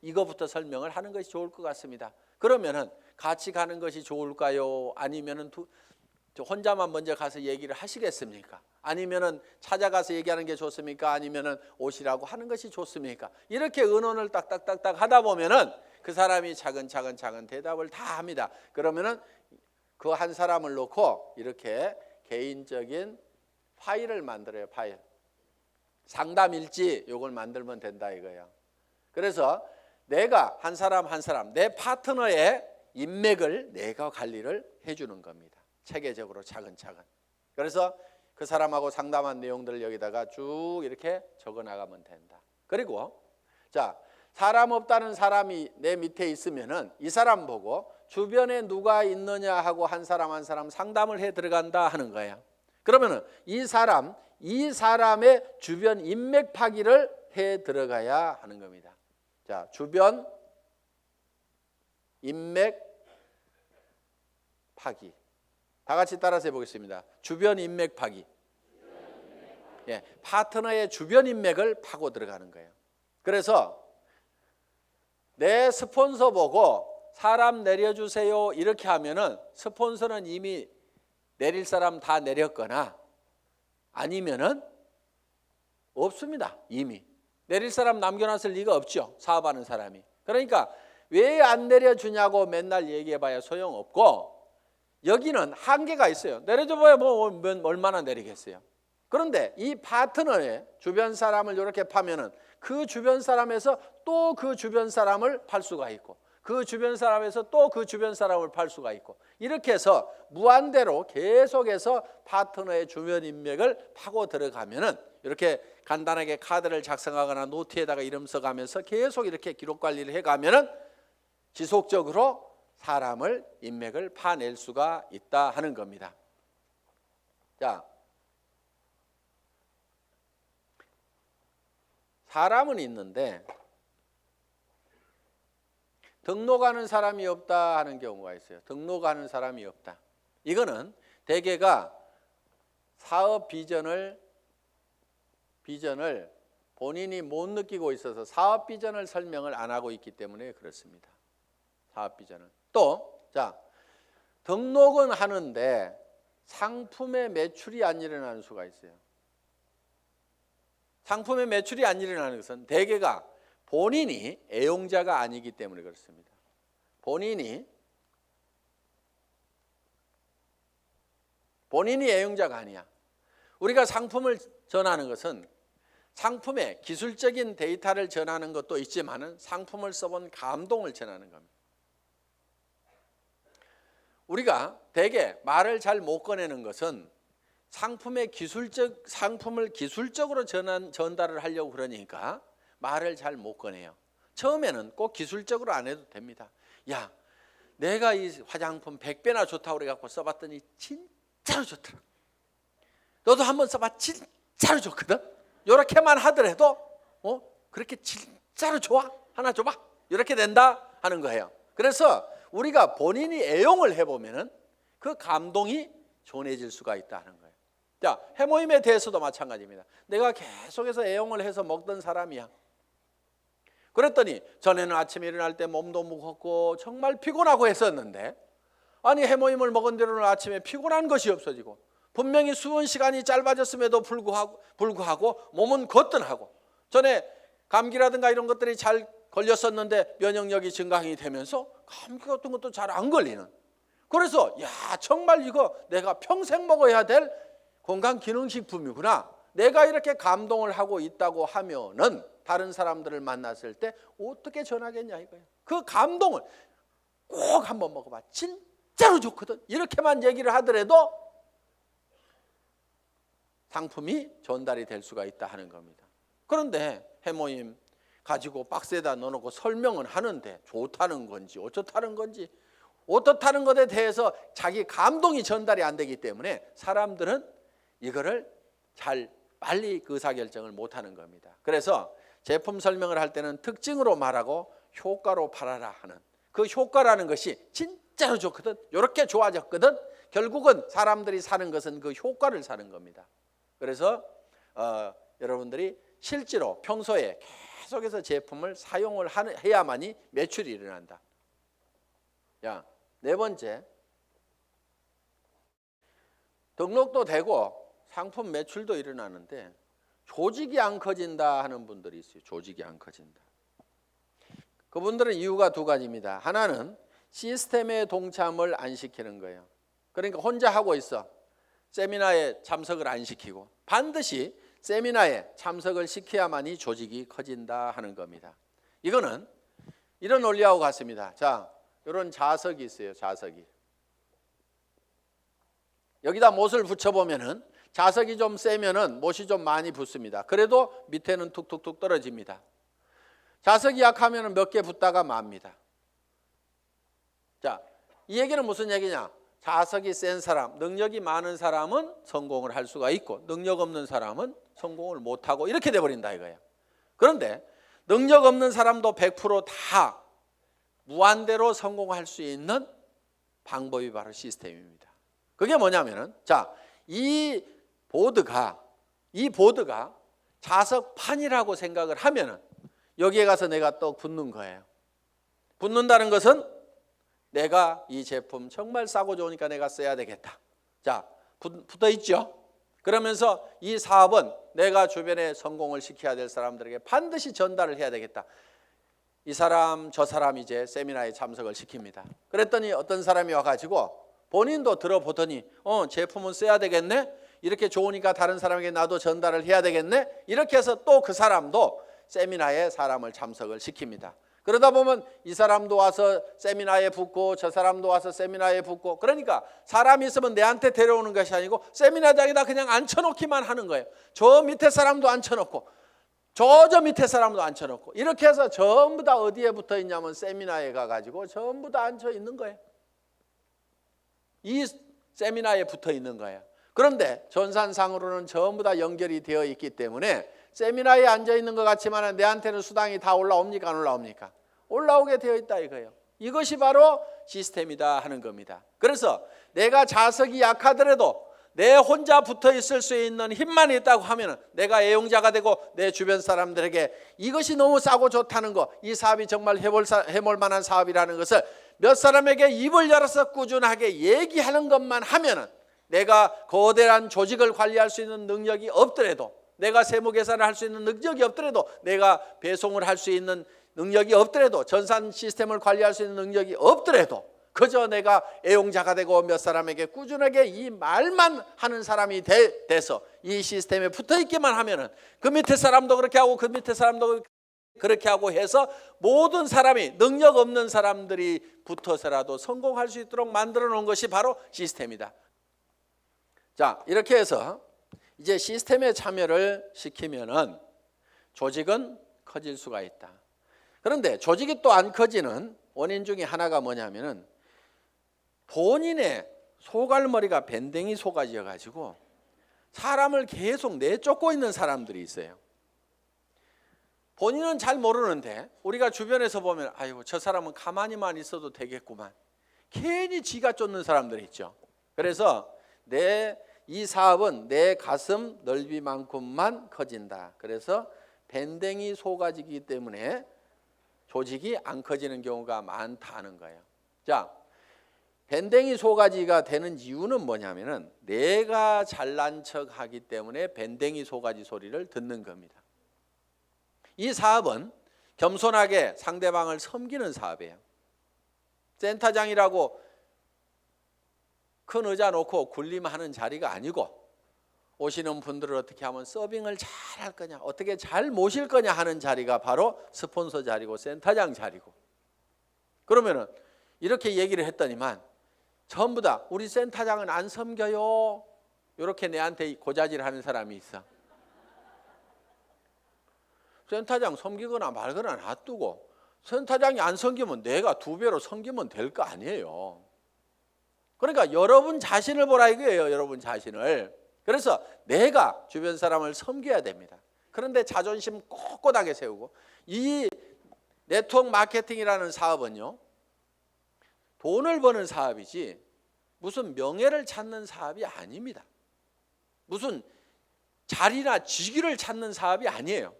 이거부터 설명을 하는 것이 좋을 것 같습니다. 그러면은 같이 가는 것이 좋을까요? 아니면은 혼자만 먼저 가서 얘기를 하시겠습니까? 아니면은 찾아가서 얘기하는 게 좋습니까? 아니면은 오시라고 하는 것이 좋습니까? 이렇게 의논을 딱딱딱딱 하다 보면은 그 사람이 차근차근 대답을 다 합니다. 그러면은 그 한 사람을 놓고 이렇게 개인적인 파일을 만들어요. 파일. 상담일지 요걸 만들면 된다 이거예요. 그래서 내가 한 사람 내 파트너의 인맥을 내가 관리를 해주는 겁니다. 체계적으로 차근차근. 그래서 그 사람하고 상담한 내용들을 여기다가 쭉 이렇게 적어 나가면 된다. 그리고 자, 사람 없다는 사람이 내 밑에 있으면은 이 사람 보고 주변에 누가 있느냐 하고 한 사람 상담을 해 들어간다 하는 거예요. 그러면은 이 사람의 주변 인맥 파기를 해 들어가야 하는 겁니다. 자, 주변 인맥 파기. 다 같이 따라서 해보겠습니다. 주변 인맥 파기. 예, 파트너의 주변 인맥을 파고 들어가는 거예요. 그래서 내 스폰서 보고 사람 내려주세요 이렇게 하면은 스폰서는 이미 내릴 사람 다 내렸거나 아니면은 없습니다. 이미 내릴 사람 남겨놨을 리가 없죠. 사업하는 사람이. 그러니까 왜 안 내려주냐고 맨날 얘기해봐야 소용없고 여기는 한계가 있어요. 내려줘봐야 뭐 얼마나 내리겠어요. 그런데 이 파트너의 주변 사람을 이렇게 파면은 그 주변 사람에서 또 그 주변 사람을 팔 수가 있고 그 주변 사람에서 또 그 주변 사람을 팔 수가 있고 이렇게 해서 무한대로 계속해서 파트너의 주변 인맥을 파고 들어가면은 이렇게 간단하게 카드를 작성하거나 노트에다가 이름 써가면서 계속 이렇게 기록 관리를 해가면은 지속적으로 사람을 인맥을 파낼 수가 있다 하는 겁니다. 자, 사람은 있는데 등록하는 사람이 없다 하는 경우가 있어요. 등록하는 사람이 없다. 이거는 대개가 사업 비전을 본인이 못 느끼고 있어서 사업 비전을 설명을 안 하고 있기 때문에 그렇습니다. 사업 비전은. 또, 자, 등록은 하는데 상품의 매출이 안 일어나는 수가 있어요. 상품의 매출이 안 일어나는 것은 대개가 본인이 애용자가 아니기 때문에 그렇습니다. 본인이 애용자가 아니야. 우리가 상품을 전하는 것은 상품의 기술적인 데이터를 전하는 것도 있지만은 상품을 써본 감동을 전하는 겁니다. 우리가 대개 말을 잘 못 꺼내는 것은 상품을 기술적으로 전달을 하려고 그러니까 말을 잘 못 꺼내요. 처음에는 꼭 기술적으로 안 해도 됩니다. 야, 내가 이 화장품 100배나 좋다고 그래갖고 써봤더니 진짜로 좋더라. 너도 한번 써봐. 진짜로 좋거든. 이렇게만 하더라도 그렇게 진짜로 좋아? 하나 줘봐. 이렇게 된다 하는 거예요. 그래서 우리가 본인이 애용을 해보면은 그 감동이 전해질 수가 있다는 거예요. 자, 해모임에 대해서도 마찬가지입니다. 내가 계속해서 애용을 해서 먹던 사람이야. 그랬더니 전에는 아침에 일어날 때 몸도 무겁고 정말 피곤하고 했었는데, 아니 해모임을 먹은 뒤로는 아침에 피곤한 것이 없어지고 분명히 수분 시간이 짧아졌음에도 불구하고 몸은 거뜬하고, 전에 감기라든가 이런 것들이 잘 걸렸었는데 면역력이 증강이 되면서 감기 같은 것도 잘 안 걸리는, 그래서 야 정말 이거 내가 평생 먹어야 될 건강기능식품이구나, 내가 이렇게 감동을 하고 있다고 하면은 다른 사람들을 만났을 때 어떻게 전하겠냐 이거예요. 그 감동을 꼭 한번 먹어봐, 진짜로 좋거든, 이렇게만 얘기를 하더라도 상품이 전달이 될 수가 있다 하는 겁니다. 그런데 해모임 가지고 박스에다 넣어놓고 설명은 하는데 좋다는 건지 어떻다는 건지, 어떻다는 것에 대해서 자기 감동이 전달이 안 되기 때문에 사람들은 이거를 잘 빨리 그 의사결정을 못하는 겁니다. 그래서 제품 설명을 할 때는 특징으로 말하고 효과로 팔아라 하는, 그 효과라는 것이 진짜로 좋거든, 이렇게 좋아졌거든, 결국은 사람들이 사는 것은 그 효과를 사는 겁니다. 그래서 여러분들이 실제로 평소에 계속해서 제품을 사용을 해야만이 매출이 일어난다. 야, 네 번째, 등록도 되고 상품 매출도 일어나는데 조직이 안 커진다 하는 분들이 있어요. 조직이 안 커진다. 그분들은 이유가 두 가지입니다. 하나는 시스템의 동참을 안 시키는 거예요. 그러니까 혼자 하고 있어. 세미나에 참석을 안 시키고, 반드시 세미나에 참석을 시켜야만이 조직이 커진다 하는 겁니다. 이거는 이런 원리하고 같습니다. 자, 이런 자석이 있어요. 자석이. 여기다 못을 붙여보면은 자석이 좀 세면은 못이 좀 많이 붙습니다. 그래도 밑에는 툭툭툭 떨어집니다. 자석이 약하면은 몇 개 붙다가 맙니다. 자, 이 얘기는 무슨 얘기냐? 자석이 센 사람, 능력이 많은 사람은 성공을 할 수가 있고 능력 없는 사람은 성공을 못하고, 이렇게 돼버린다 이거예요. 그런데 능력 없는 사람도 100% 무한대로 성공할 수 있는 방법이 바로 시스템입니다. 그게 뭐냐면은, 자, 이 보드가 자석판이라고 생각을 하면은 여기에 가서 내가 또 붙는 거예요. 붙는다는 것은 내가 이 제품 정말 싸고 좋으니까 내가 써야 되겠다. 자, 붙어 있죠. 그러면서 이 사업은 내가 주변에 성공을 시켜야 될 사람들에게 반드시 전달을 해야 되겠다. 이 사람 저 사람 이제 세미나에 참석을 시킵니다. 그랬더니 어떤 사람이 와가지고 본인도 들어보더니 제품은 써야 되겠네, 이렇게 좋으니까 다른 사람에게 나도 전달을 해야 되겠네, 이렇게 해서 또 그 사람도 세미나에 사람을 참석을 시킵니다. 그러다 보면 이 사람도 와서 세미나에 붙고 저 사람도 와서 세미나에 붙고, 그러니까 사람이 있으면 내한테 데려오는 것이 아니고 세미나장에다 그냥 앉혀놓기만 하는 거예요. 저 밑에 사람도 앉혀놓고 저 밑에 사람도 앉혀놓고, 이렇게 해서 전부 다 어디에 붙어 있냐면 세미나에 가가지고 전부 다 앉혀 있는 거예요. 이 세미나에 붙어 있는 거예요. 그런데 전산상으로는 전부 다 연결이 되어 있기 때문에 세미나에 앉아 있는 것 같지만 내한테는 수당이 다 올라옵니까? 안 올라옵니까? 올라오게 되어 있다 이거예요. 이것이 바로 시스템이다 하는 겁니다. 그래서 내가 자석이 약하더라도 내 혼자 붙어 있을 수 있는 힘만 있다고 하면 내가 애용자가 되고 내 주변 사람들에게 이것이 너무 싸고 좋다는 거, 이 사업이 정말 해볼 만한 사업이라는 것을 몇 사람에게 입을 열어서 꾸준하게 얘기하는 것만 하면은, 내가 거대한 조직을 관리할 수 있는 능력이 없더라도, 내가 세무 계산을 할 수 있는 능력이 없더라도, 내가 배송을 할 수 있는 능력이 없더라도, 전산 시스템을 관리할 수 있는 능력이 없더라도, 그저 내가 애용자가 되고 몇 사람에게 꾸준하게 이 말만 하는 사람이 돼서 이 시스템에 붙어 있기만 하면은 그 밑에 사람도 그렇게 하고 그 밑에 사람도 그렇게 하고 해서 모든 사람이, 능력 없는 사람들이 붙어서라도 성공할 수 있도록 만들어 놓은 것이 바로 시스템이다. 자, 이렇게 해서 이제 시스템에 참여를 시키면은 조직은 커질 수가 있다. 그런데 조직이 또 안 커지는 원인 중에 하나가 뭐냐면은 본인의 소갈머리가 밴댕이 속아져 가지고 사람을 계속 내쫓고 있는 사람들이 있어요. 본인은 잘 모르는데 우리가 주변에서 보면 아이고 저 사람은 가만히만 있어도 되겠구만. 괜히 지가 쫓는 사람들이 있죠. 그래서 이 사업은 내 가슴 넓이만큼만 커진다. 그래서 밴댕이 소가지이기 때문에 조직이 안 커지는 경우가 많다는 거예요. 자, 밴댕이 소가지가 되는 이유는 뭐냐면은 내가 잘난 척하기 때문에 밴댕이 소가지 소리를 듣는 겁니다. 이 사업은 겸손하게 상대방을 섬기는 사업이에요. 센터장이라고 큰 의자 놓고 군림하는 자리가 아니고 오시는 분들을 어떻게 하면 서빙을 잘 할 거냐, 어떻게 잘 모실 거냐 하는 자리가 바로 스폰서 자리고 센터장 자리고. 그러면은 이렇게 얘기를 했더니만 전부 다 우리 센터장은 안 섬겨요. 이렇게 내한테 고자질하는 사람이 있어. 센터장 섬기거나 말거나 놔두고 센터장이 안 섬기면 내가 2배로 섬기면 될 거 아니에요. 그러니까 여러분 자신을 보라 이거예요. 여러분 자신을. 그래서 내가 주변 사람을 섬겨야 됩니다. 그런데 자존심 꼿꼿하게 세우고, 이 네트워크 마케팅이라는 사업은요, 돈을 버는 사업이지 무슨 명예를 찾는 사업이 아닙니다. 무슨 자리나 직위를 찾는 사업이 아니에요.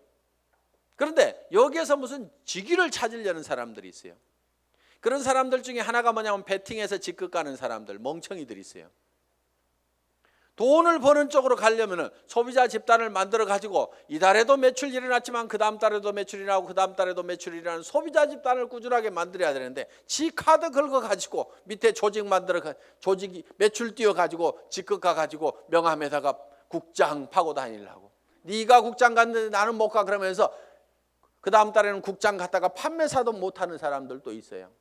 그런데 여기에서 무슨 직위를 찾으려는 사람들이 있어요. 그런 사람들 중에 하나가 뭐냐면 베팅해서 직급 가는 사람들, 멍청이들이 있어요. 돈을 버는 쪽으로 가려면 소비자 집단을 만들어 가지고 이달에도 매출 일어났지만 그 다음 달에도 매출이 일어나고 그 다음 달에도 매출이 일어나는 소비자 집단을 꾸준하게 만들어야 되는데, 지 카드 긁어 가지고 밑에 조직 만들어 조직이 매출 띄워 가지고 직급 가 가지고 명함에다가 국장 파고 다니려고. 네가 국장 갔는데 나는 못 가 그러면서 그 다음 달에는 국장 갔다가 판매사도 못하는 사람들도 있어요.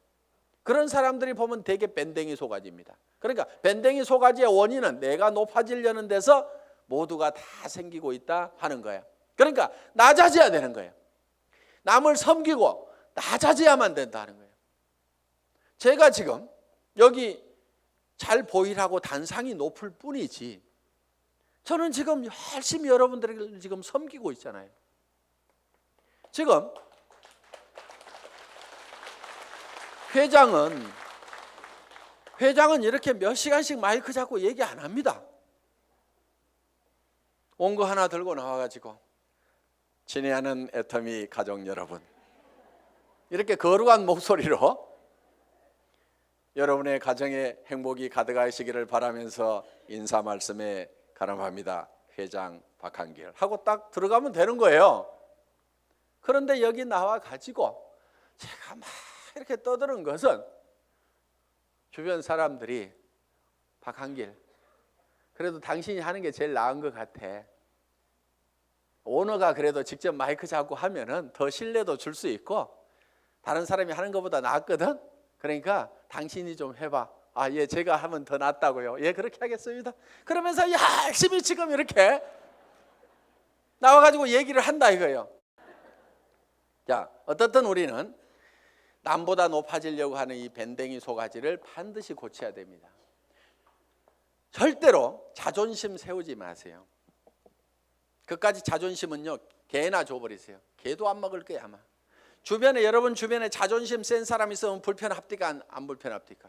그런 사람들이 보면 되게 밴댕이 소가지입니다. 그러니까 밴댕이 소가지의 원인은 내가 높아지려는 데서 모두가 다 생기고 있다 하는 거예요. 그러니까 낮아져야 되는 거예요. 남을 섬기고 낮아져야만 된다는 거예요. 제가 지금 여기 잘 보이라고 단상이 높을 뿐이지 저는 지금 열심히 여러분들을 지금 섬기고 있잖아요. 지금 회장은 이렇게 몇 시간씩 마이크 잡고 얘기 안 합니다. 온 거 하나 들고 나와가지고 친애하는 애터미 가족 여러분, 이렇게 거룩한 목소리로 여러분의 가정에 행복이 가득하시기를 바라면서 인사 말씀에 가름합니다. 회장 박한길 하고 딱 들어가면 되는 거예요. 그런데 여기 나와가지고 제가 막 이렇게 떠드는 것은 주변 사람들이 박한길, 그래도 당신이 하는 게 제일 나은 것 같아. 오너가 그래도 직접 마이크 잡고 하면은 더 신뢰도 줄 수 있고 다른 사람이 하는 것보다 낫거든. 그러니까 당신이 좀 해봐. 아, 예, 제가 하면 더 낫다고요. 예, 그렇게 하겠습니다. 그러면서 열심히 지금 이렇게 나와가지고 얘기를 한다 이거예요. 자, 어떻든 우리는 남보다 높아지려고 하는 이 밴댕이 소가지를 반드시 고쳐야 됩니다. 절대로 자존심 세우지 마세요. 그까지 자존심은요, 개나 줘버리세요. 개도 안 먹을 거야 아마. 여러분 주변에 자존심 센 사람 있으면 불편합니까? 안 불편합니까?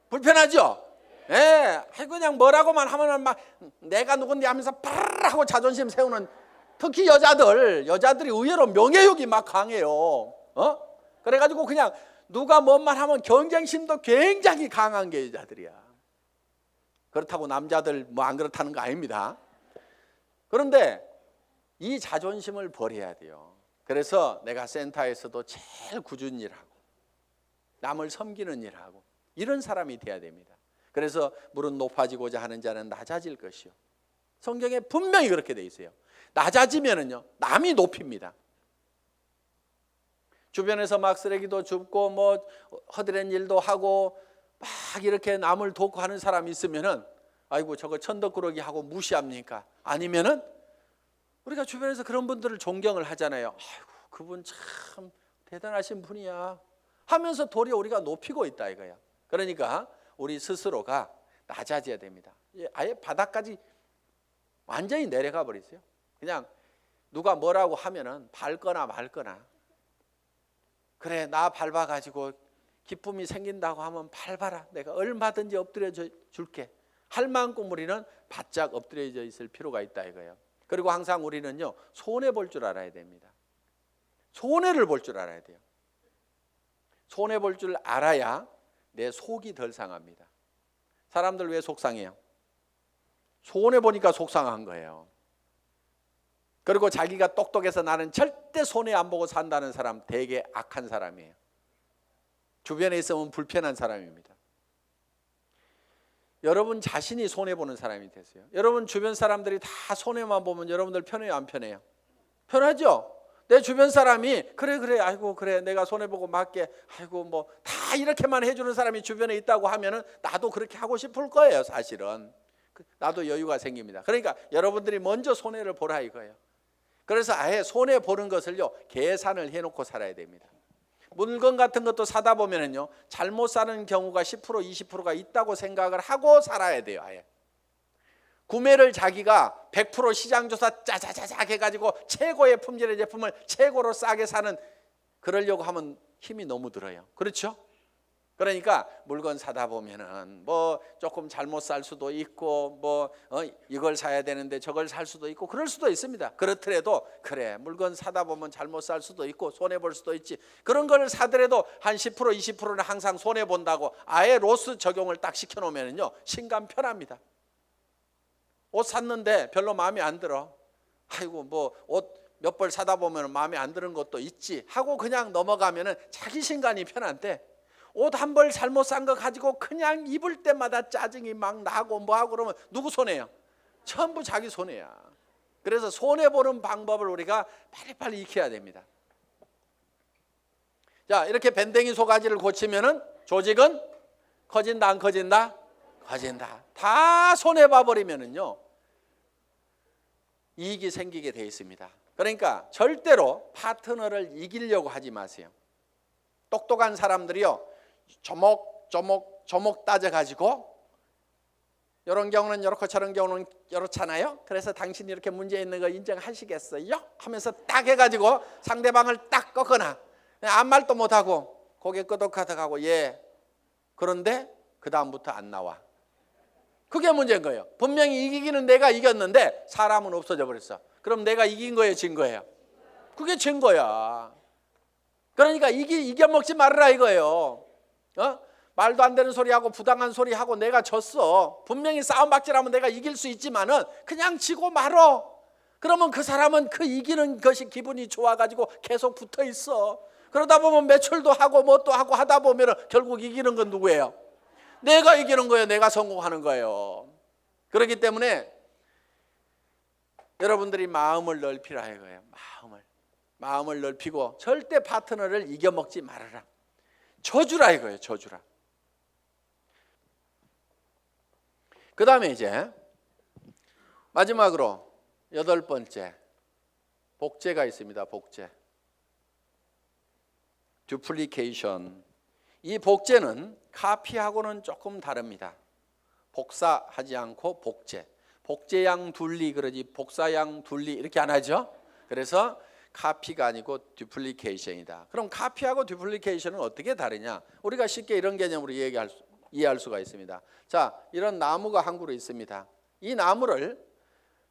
불편하죠? 예, 그냥 뭐라고만 하면은 막 내가 누군데 하면서 파르르 하고 자존심 세우는, 특히 여자들이 의외로 명예욕이 막 강해요. 그래가지고 그냥 누가 뭔 말 하면 경쟁심도 굉장히 강한 게 여자들이야. 그렇다고 남자들 뭐 안 그렇다는 거 아닙니다. 그런데 이 자존심을 버려야 돼요. 그래서 내가 센터에서도 제일 꾸준히 일하고 남을 섬기는 일하고 이런 사람이 돼야 됩니다. 그래서 물은 높아지고자 하는 자는 낮아질 것이요. 성경에 분명히 그렇게 돼 있어요. 낮아지면은요, 남이 높입니다. 주변에서 막 쓰레기도 줍고 뭐 허드렛 일도 하고 막 이렇게 남을 돕고 하는 사람이 있으면은 아이고 저거 천덕꾸러기 하고 무시합니까? 아니면은 우리가 주변에서 그런 분들을 존경을 하잖아요. 아이고 그분 참 대단하신 분이야 하면서 도리어 우리가 높이고 있다 이거야. 그러니까 우리 스스로가 낮아져야 됩니다. 아예 바닥까지 완전히 내려가 버리세요. 그냥 누가 뭐라고 하면은 밟거나 말거나, 그래 나 밟아가지고 기쁨이 생긴다고 하면 밟아라, 내가 얼마든지 엎드려 줄게 할 만큼 우리는 바짝 엎드려져 있을 필요가 있다 이거예요. 그리고 항상 우리는요, 손해 볼 줄 알아야 됩니다. 손해를 볼 줄 알아야 돼요. 손해 볼 줄 알아야 내 속이 덜 상합니다. 사람들 왜 속상해요? 손해 보니까 속상한 거예요. 그리고 자기가 똑똑해서 나는 절대 손해 안 보고 산다는 사람 되게 악한 사람이에요. 주변에 있으면 불편한 사람입니다. 여러분 자신이 손해보는 사람이 되세요. 여러분 주변 사람들이 다 손해만 보면 여러분들 편해요, 안 편해요? 편하죠? 내 주변 사람이 그래 아이고 그래 내가 손해보고 맞게 아이고 뭐 다 이렇게만 해주는 사람이 주변에 있다고 하면은 나도 그렇게 하고 싶을 거예요. 사실은 나도 여유가 생깁니다. 그러니까 여러분들이 먼저 손해를 보라 이거예요. 그래서 아예 손해 보는 것을요, 계산을 해놓고 살아야 됩니다. 물건 같은 것도 사다 보면은요, 잘못 사는 경우가 10% 20%가 있다고 생각을 하고 살아야 돼요. 아예 구매를 자기가 100% 시장조사 짜자자작 해가지고 최고의 품질의 제품을 최고로 싸게 사는, 그러려고 하면 힘이 너무 들어요. 그렇죠? 그러니까 물건 사다 보면은 뭐 조금 잘못 살 수도 있고 뭐 이걸 사야 되는데 저걸 살 수도 있고 그럴 수도 있습니다. 그렇더라도 그래 물건 사다 보면 잘못 살 수도 있고 손해 볼 수도 있지, 그런 걸 사더라도 한 10% 20%는 항상 손해 본다고 아예 로스 적용을 딱 시켜 놓으면은요, 신감 편합니다. 옷 샀는데 별로 마음에 안 들어, 아이고 뭐 옷 몇 벌 사다 보면 마음에 안 드는 것도 있지 하고 그냥 넘어가면은 자기 신간이 편한데, 옷 한 벌 잘못 산 거 가지고 그냥 입을 때마다 짜증이 막 나고 뭐하고 그러면 누구 손해야? 전부 자기 손해야. 그래서 손해보는 방법을 우리가 빨리빨리 익혀야 됩니다. 자, 이렇게 밴댕이 소가지를 고치면은 조직은 커진다 안 커진다? 커진다. 다 손해봐 버리면은요, 이익이 생기게 돼 있습니다. 그러니까 절대로 파트너를 이기려고 하지 마세요. 똑똑한 사람들이요, 조목 따져가지고 이런 경우는 이렇고 저런 경우는 이렇잖아요. 그래서 당신이 이렇게 문제 있는 거 인정하시겠어요? 하면서 딱 해가지고 상대방을 딱 꺾거나 아무 말도 못하고 고개 끄덕하다가고 예, 그런데 그 다음부터 안 나와. 그게 문제인 거예요. 분명히 이기기는 내가 이겼는데 사람은 없어져 버렸어. 그럼 내가 이긴 거예요, 진 거예요? 그게 진 거야. 그러니까 이겨먹지 말아라 이거예요. 말도 안 되는 소리하고 부당한 소리하고 내가 졌어. 분명히 싸움박질하면 내가 이길 수 있지만은 그냥 지고 말어. 그러면 그 사람은 그 이기는 것이 기분이 좋아가지고 계속 붙어 있어. 그러다 보면 매출도 하고 뭣도 하고 하다 보면은 결국 이기는 건 누구예요? 내가 이기는 거예요. 내가 성공하는 거예요. 그렇기 때문에 여러분들이 마음을 넓히라 이거예요. 마음을 넓히고 절대 파트너를 이겨먹지 말아라. 져주라 이거예요. 져주라. 그 다음에 이제 마지막으로 8번째 복제가 있습니다. 복제. 듀플리케이션. 이 복제는 카피하고는 조금 다릅니다. 복사하지 않고 복제. 복제양 둘리 그러지 복사양 둘리 이렇게 안 하죠. 그래서 카피가 아니고 듀플리케이션이다. 그럼 카피하고 듀플리케이션은 어떻게 다르냐? 우리가 쉽게 이런 개념으로 이해할 수가 있습니다. 자, 이런 나무가 한 그루 있습니다. 이 나무를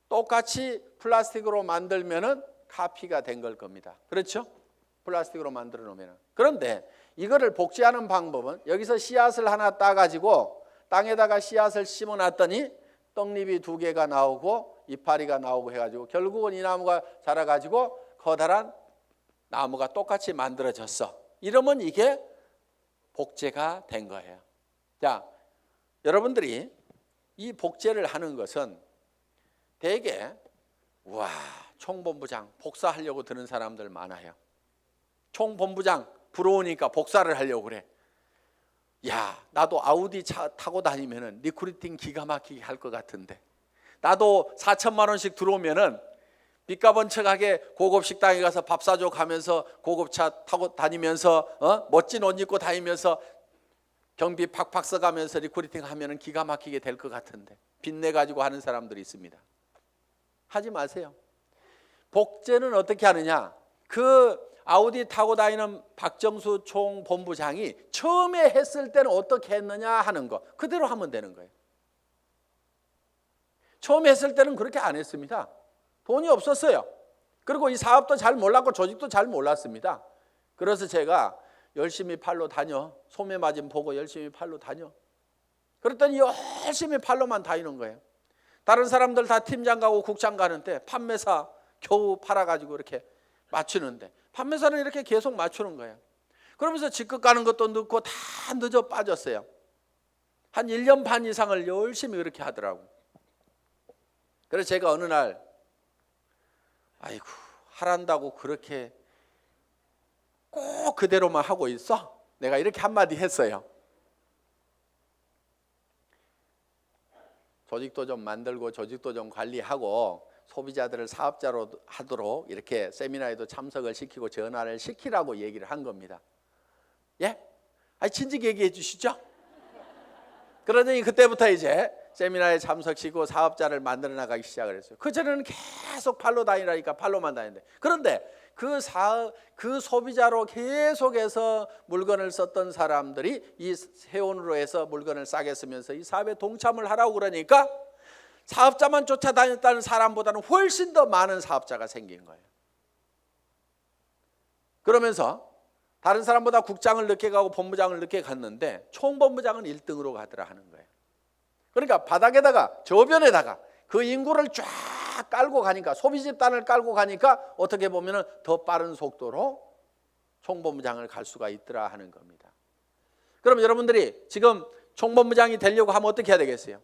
똑같이 플라스틱으로 만들면은 카피가 된 걸 겁니다. 그렇죠? 플라스틱으로 만들어 놓으면. 그런데 이거를 복제하는 방법은 여기서 씨앗을 하나 따가지고 땅에다가 씨앗을 심어놨더니 떡잎이 2개가 나오고 이파리가 나오고 해가지고 결국은 이 나무가 자라가지고 커다란 나무가 똑같이 만들어졌어. 이러면 이게 복제가 된 거예요. 자, 여러분들이 이 복제를 하는 것은 대개 와, 총본부장 복사하려고 드는 사람들 많아요. 총본부장 부러우니까 복사를 하려고 그래. 야, 나도 아우디 차 타고 다니면은 리크루팅 기가 막히게 할 것 같은데, 나도 4천만 원씩 들어오면은 빚가번쩍하게 고급 식당에 가서 밥 사줘 가면서 고급차 타고 다니면서 멋진 옷 입고 다니면서 경비 팍팍 써가면서 리크루팅 하면은 기가 막히게 될 것 같은데 빚내 가지고 하는 사람들이 있습니다. 하지 마세요. 복제는 어떻게 하느냐? 그 아우디 타고 다니는 박정수 총본부장이 처음에 했을 때는 어떻게 했느냐 하는 거 그대로 하면 되는 거예요. 처음에 했을 때는 그렇게 안 했습니다. 돈이 없었어요. 그리고 이 사업도 잘 몰랐고 조직도 잘 몰랐습니다. 그래서 제가 열심히 팔로 다녀. 소매 마진 보고 열심히 팔로 다녀. 그랬더니 열심히 팔로만 다니는 거예요. 다른 사람들 다 팀장 가고 국장 가는데 판매사 겨우 팔아가지고 이렇게 맞추는데 판매사는 이렇게 계속 맞추는 거예요. 그러면서 직급 가는 것도 늦고 다 늦어 빠졌어요. 한 1년 반 이상을 열심히 그렇게 하더라고. 그래서 제가 어느 날 아이고 하란다고 그렇게 꼭 그대로만 하고 있어? 내가 이렇게 한마디 했어요. 조직도 좀 만들고 조직도 좀 관리하고 소비자들을 사업자로 하도록 이렇게 세미나에도 참석을 시키고 전화를 시키라고 얘기를 한 겁니다. 예? 아니 진즉 얘기해 주시죠. 그러더니 그때부터 이제 세미나에 참석시키고 사업자를 만들어 나가기 시작을 했어요. 그전에는 계속 팔로 다니라니까 팔로만 다니는데 그런데 그 소비자로 계속해서 물건을 썼던 사람들이 이 세원으로 해서 물건을 싸게 쓰면서 이 사업에 동참을 하라고 그러니까 사업자만 쫓아다녔다는 사람보다는 훨씬 더 많은 사업자가 생긴 거예요. 그러면서 다른 사람보다 국장을 늦게 가고 본부장을 늦게 갔는데 총본부장은 1등으로 가더라 하는 거예요. 그러니까 바닥에다가 저변에다가 그 인구를 쫙 깔고 가니까 소비 집단을 깔고 가니까 어떻게 보면 더 빠른 속도로 총본부장을 갈 수가 있더라 하는 겁니다. 그럼 여러분들이 지금 총본부장이 되려고 하면 어떻게 해야 되겠어요?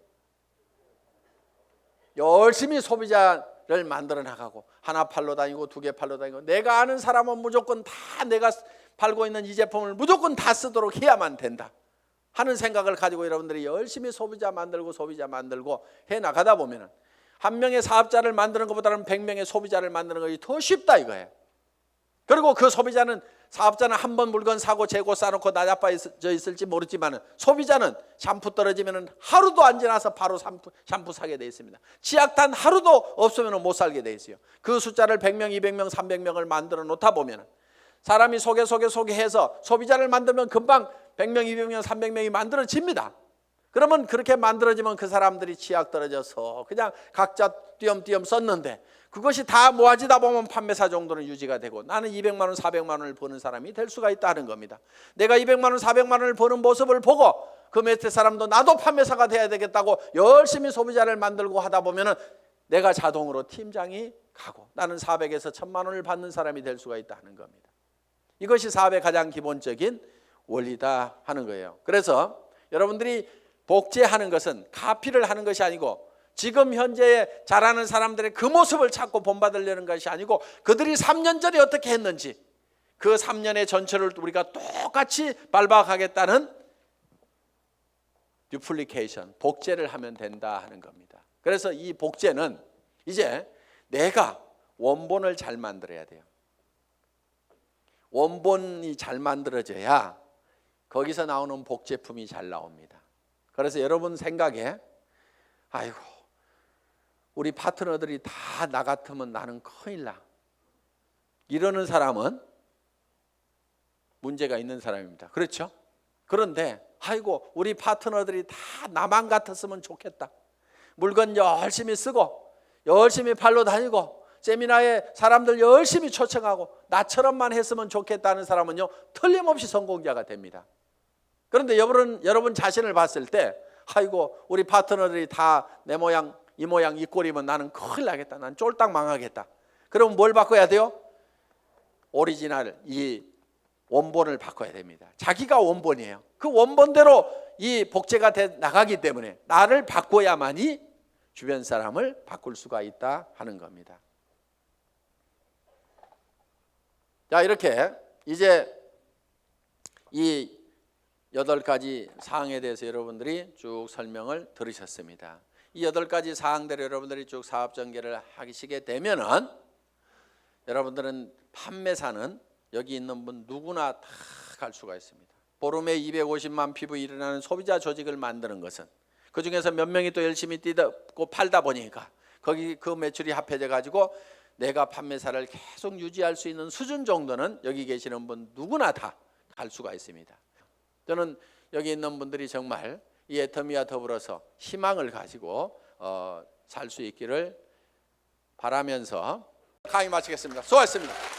열심히 소비자를 만들어 나가고 하나 팔로 다니고 두 개 팔로 다니고 내가 아는 사람은 무조건 다 내가 팔고 있는 이 제품을 무조건 다 쓰도록 해야만 된다 하는 생각을 가지고 여러분들이 열심히 소비자 만들고 해 나가다 보면은 한 명의 사업자를 만드는 것보다는 100명의 소비자를 만드는 것이 더 쉽다 이거예요. 그리고 그 소비자는 사업자는 한 번 물건 사고 재고 싸놓고 나자빠져 있을지 모르지만 소비자는 샴푸 떨어지면 하루도 안 지나서 바로 샴푸 사게 돼 있습니다. 치약단 하루도 없으면 못 살게 돼 있어요. 그 숫자를 100명, 200명, 300명을 만들어 놓다 보면 사람이 소개해서 소비자를 만들면 금방 100명, 200명, 300명이 만들어집니다. 그러면 그렇게 만들어지면 그 사람들이 치약 떨어져서 그냥 각자 띄엄띄엄 썼는데 그것이 다 모아지다 보면 판매사 정도는 유지가 되고 나는 200만 원, 400만 원을 버는 사람이 될 수가 있다는 겁니다. 내가 200만 원, 400만 원을 버는 모습을 보고 그 밑에 사람도 나도 판매사가 돼야 되겠다고 열심히 소비자를 만들고 하다 보면 내가 자동으로 팀장이 가고 나는 400에서 1000만 원을 받는 사람이 될 수가 있다는 겁니다. 이것이 사업의 가장 기본적인 원리다 하는 거예요. 그래서 여러분들이 복제하는 것은 카피를 하는 것이 아니고 지금 현재 잘하는 사람들의 그 모습을 찾고 본받으려는 것이 아니고 그들이 3년 전에 어떻게 했는지 그 3년의 전체를 우리가 똑같이 밟아가겠다는 듀플리케이션, 복제를 하면 된다 하는 겁니다. 그래서 이 복제는 이제 내가 원본을 잘 만들어야 돼요. 원본이 잘 만들어져야 거기서 나오는 복제품이 잘 나옵니다. 그래서 여러분 생각에 아이고 우리 파트너들이 다 나 같으면 나는 큰일 나 이러는 사람은 문제가 있는 사람입니다. 그렇죠? 그런데 아이고 우리 파트너들이 다 나만 같았으면 좋겠다. 물건 열심히 쓰고 열심히 팔러 다니고 세미나에 사람들 열심히 초청하고 나처럼만 했으면 좋겠다는 사람은요 틀림없이 성공자가 됩니다. 그런데 여러분 자신을 봤을 때 아이고 우리 파트너들이 다 내 모양 이 모양 이 꼴이면 나는 큰일 나겠다. 난 쫄딱 망하겠다. 그럼 뭘 바꿔야 돼요? 오리지널 이 원본을 바꿔야 됩니다. 자기가 원본이에요. 그 원본대로 이 복제가 돼 나가기 때문에 나를 바꿔야만이 주변 사람을 바꿀 수가 있다 하는 겁니다. 자 이렇게 이제 이 8가지 사항에 대해서 여러분들이 쭉 설명을 들으셨습니다. 이 8가지 사항대로 여러분들이 쭉 사업 전개를 하시게 되면은 여러분들은 판매사는 여기 있는 분 누구나 다 갈 수가 있습니다. 보름에 250만 피부 일어나는 소비자 조직을 만드는 것은 그 중에서 몇 명이 또 열심히 뛰고 팔다 보니까 거기 그 매출이 합해져 가지고 내가 판매사를 계속 유지할 수 있는 수준 정도는 여기 계시는 분 누구나 다 갈 수가 있습니다. 저는 여기 있는 분들이 정말 이 애터미와 더불어서 희망을 가지고 살 수 있기를 바라면서 강의 마치겠습니다. 수고하셨습니다.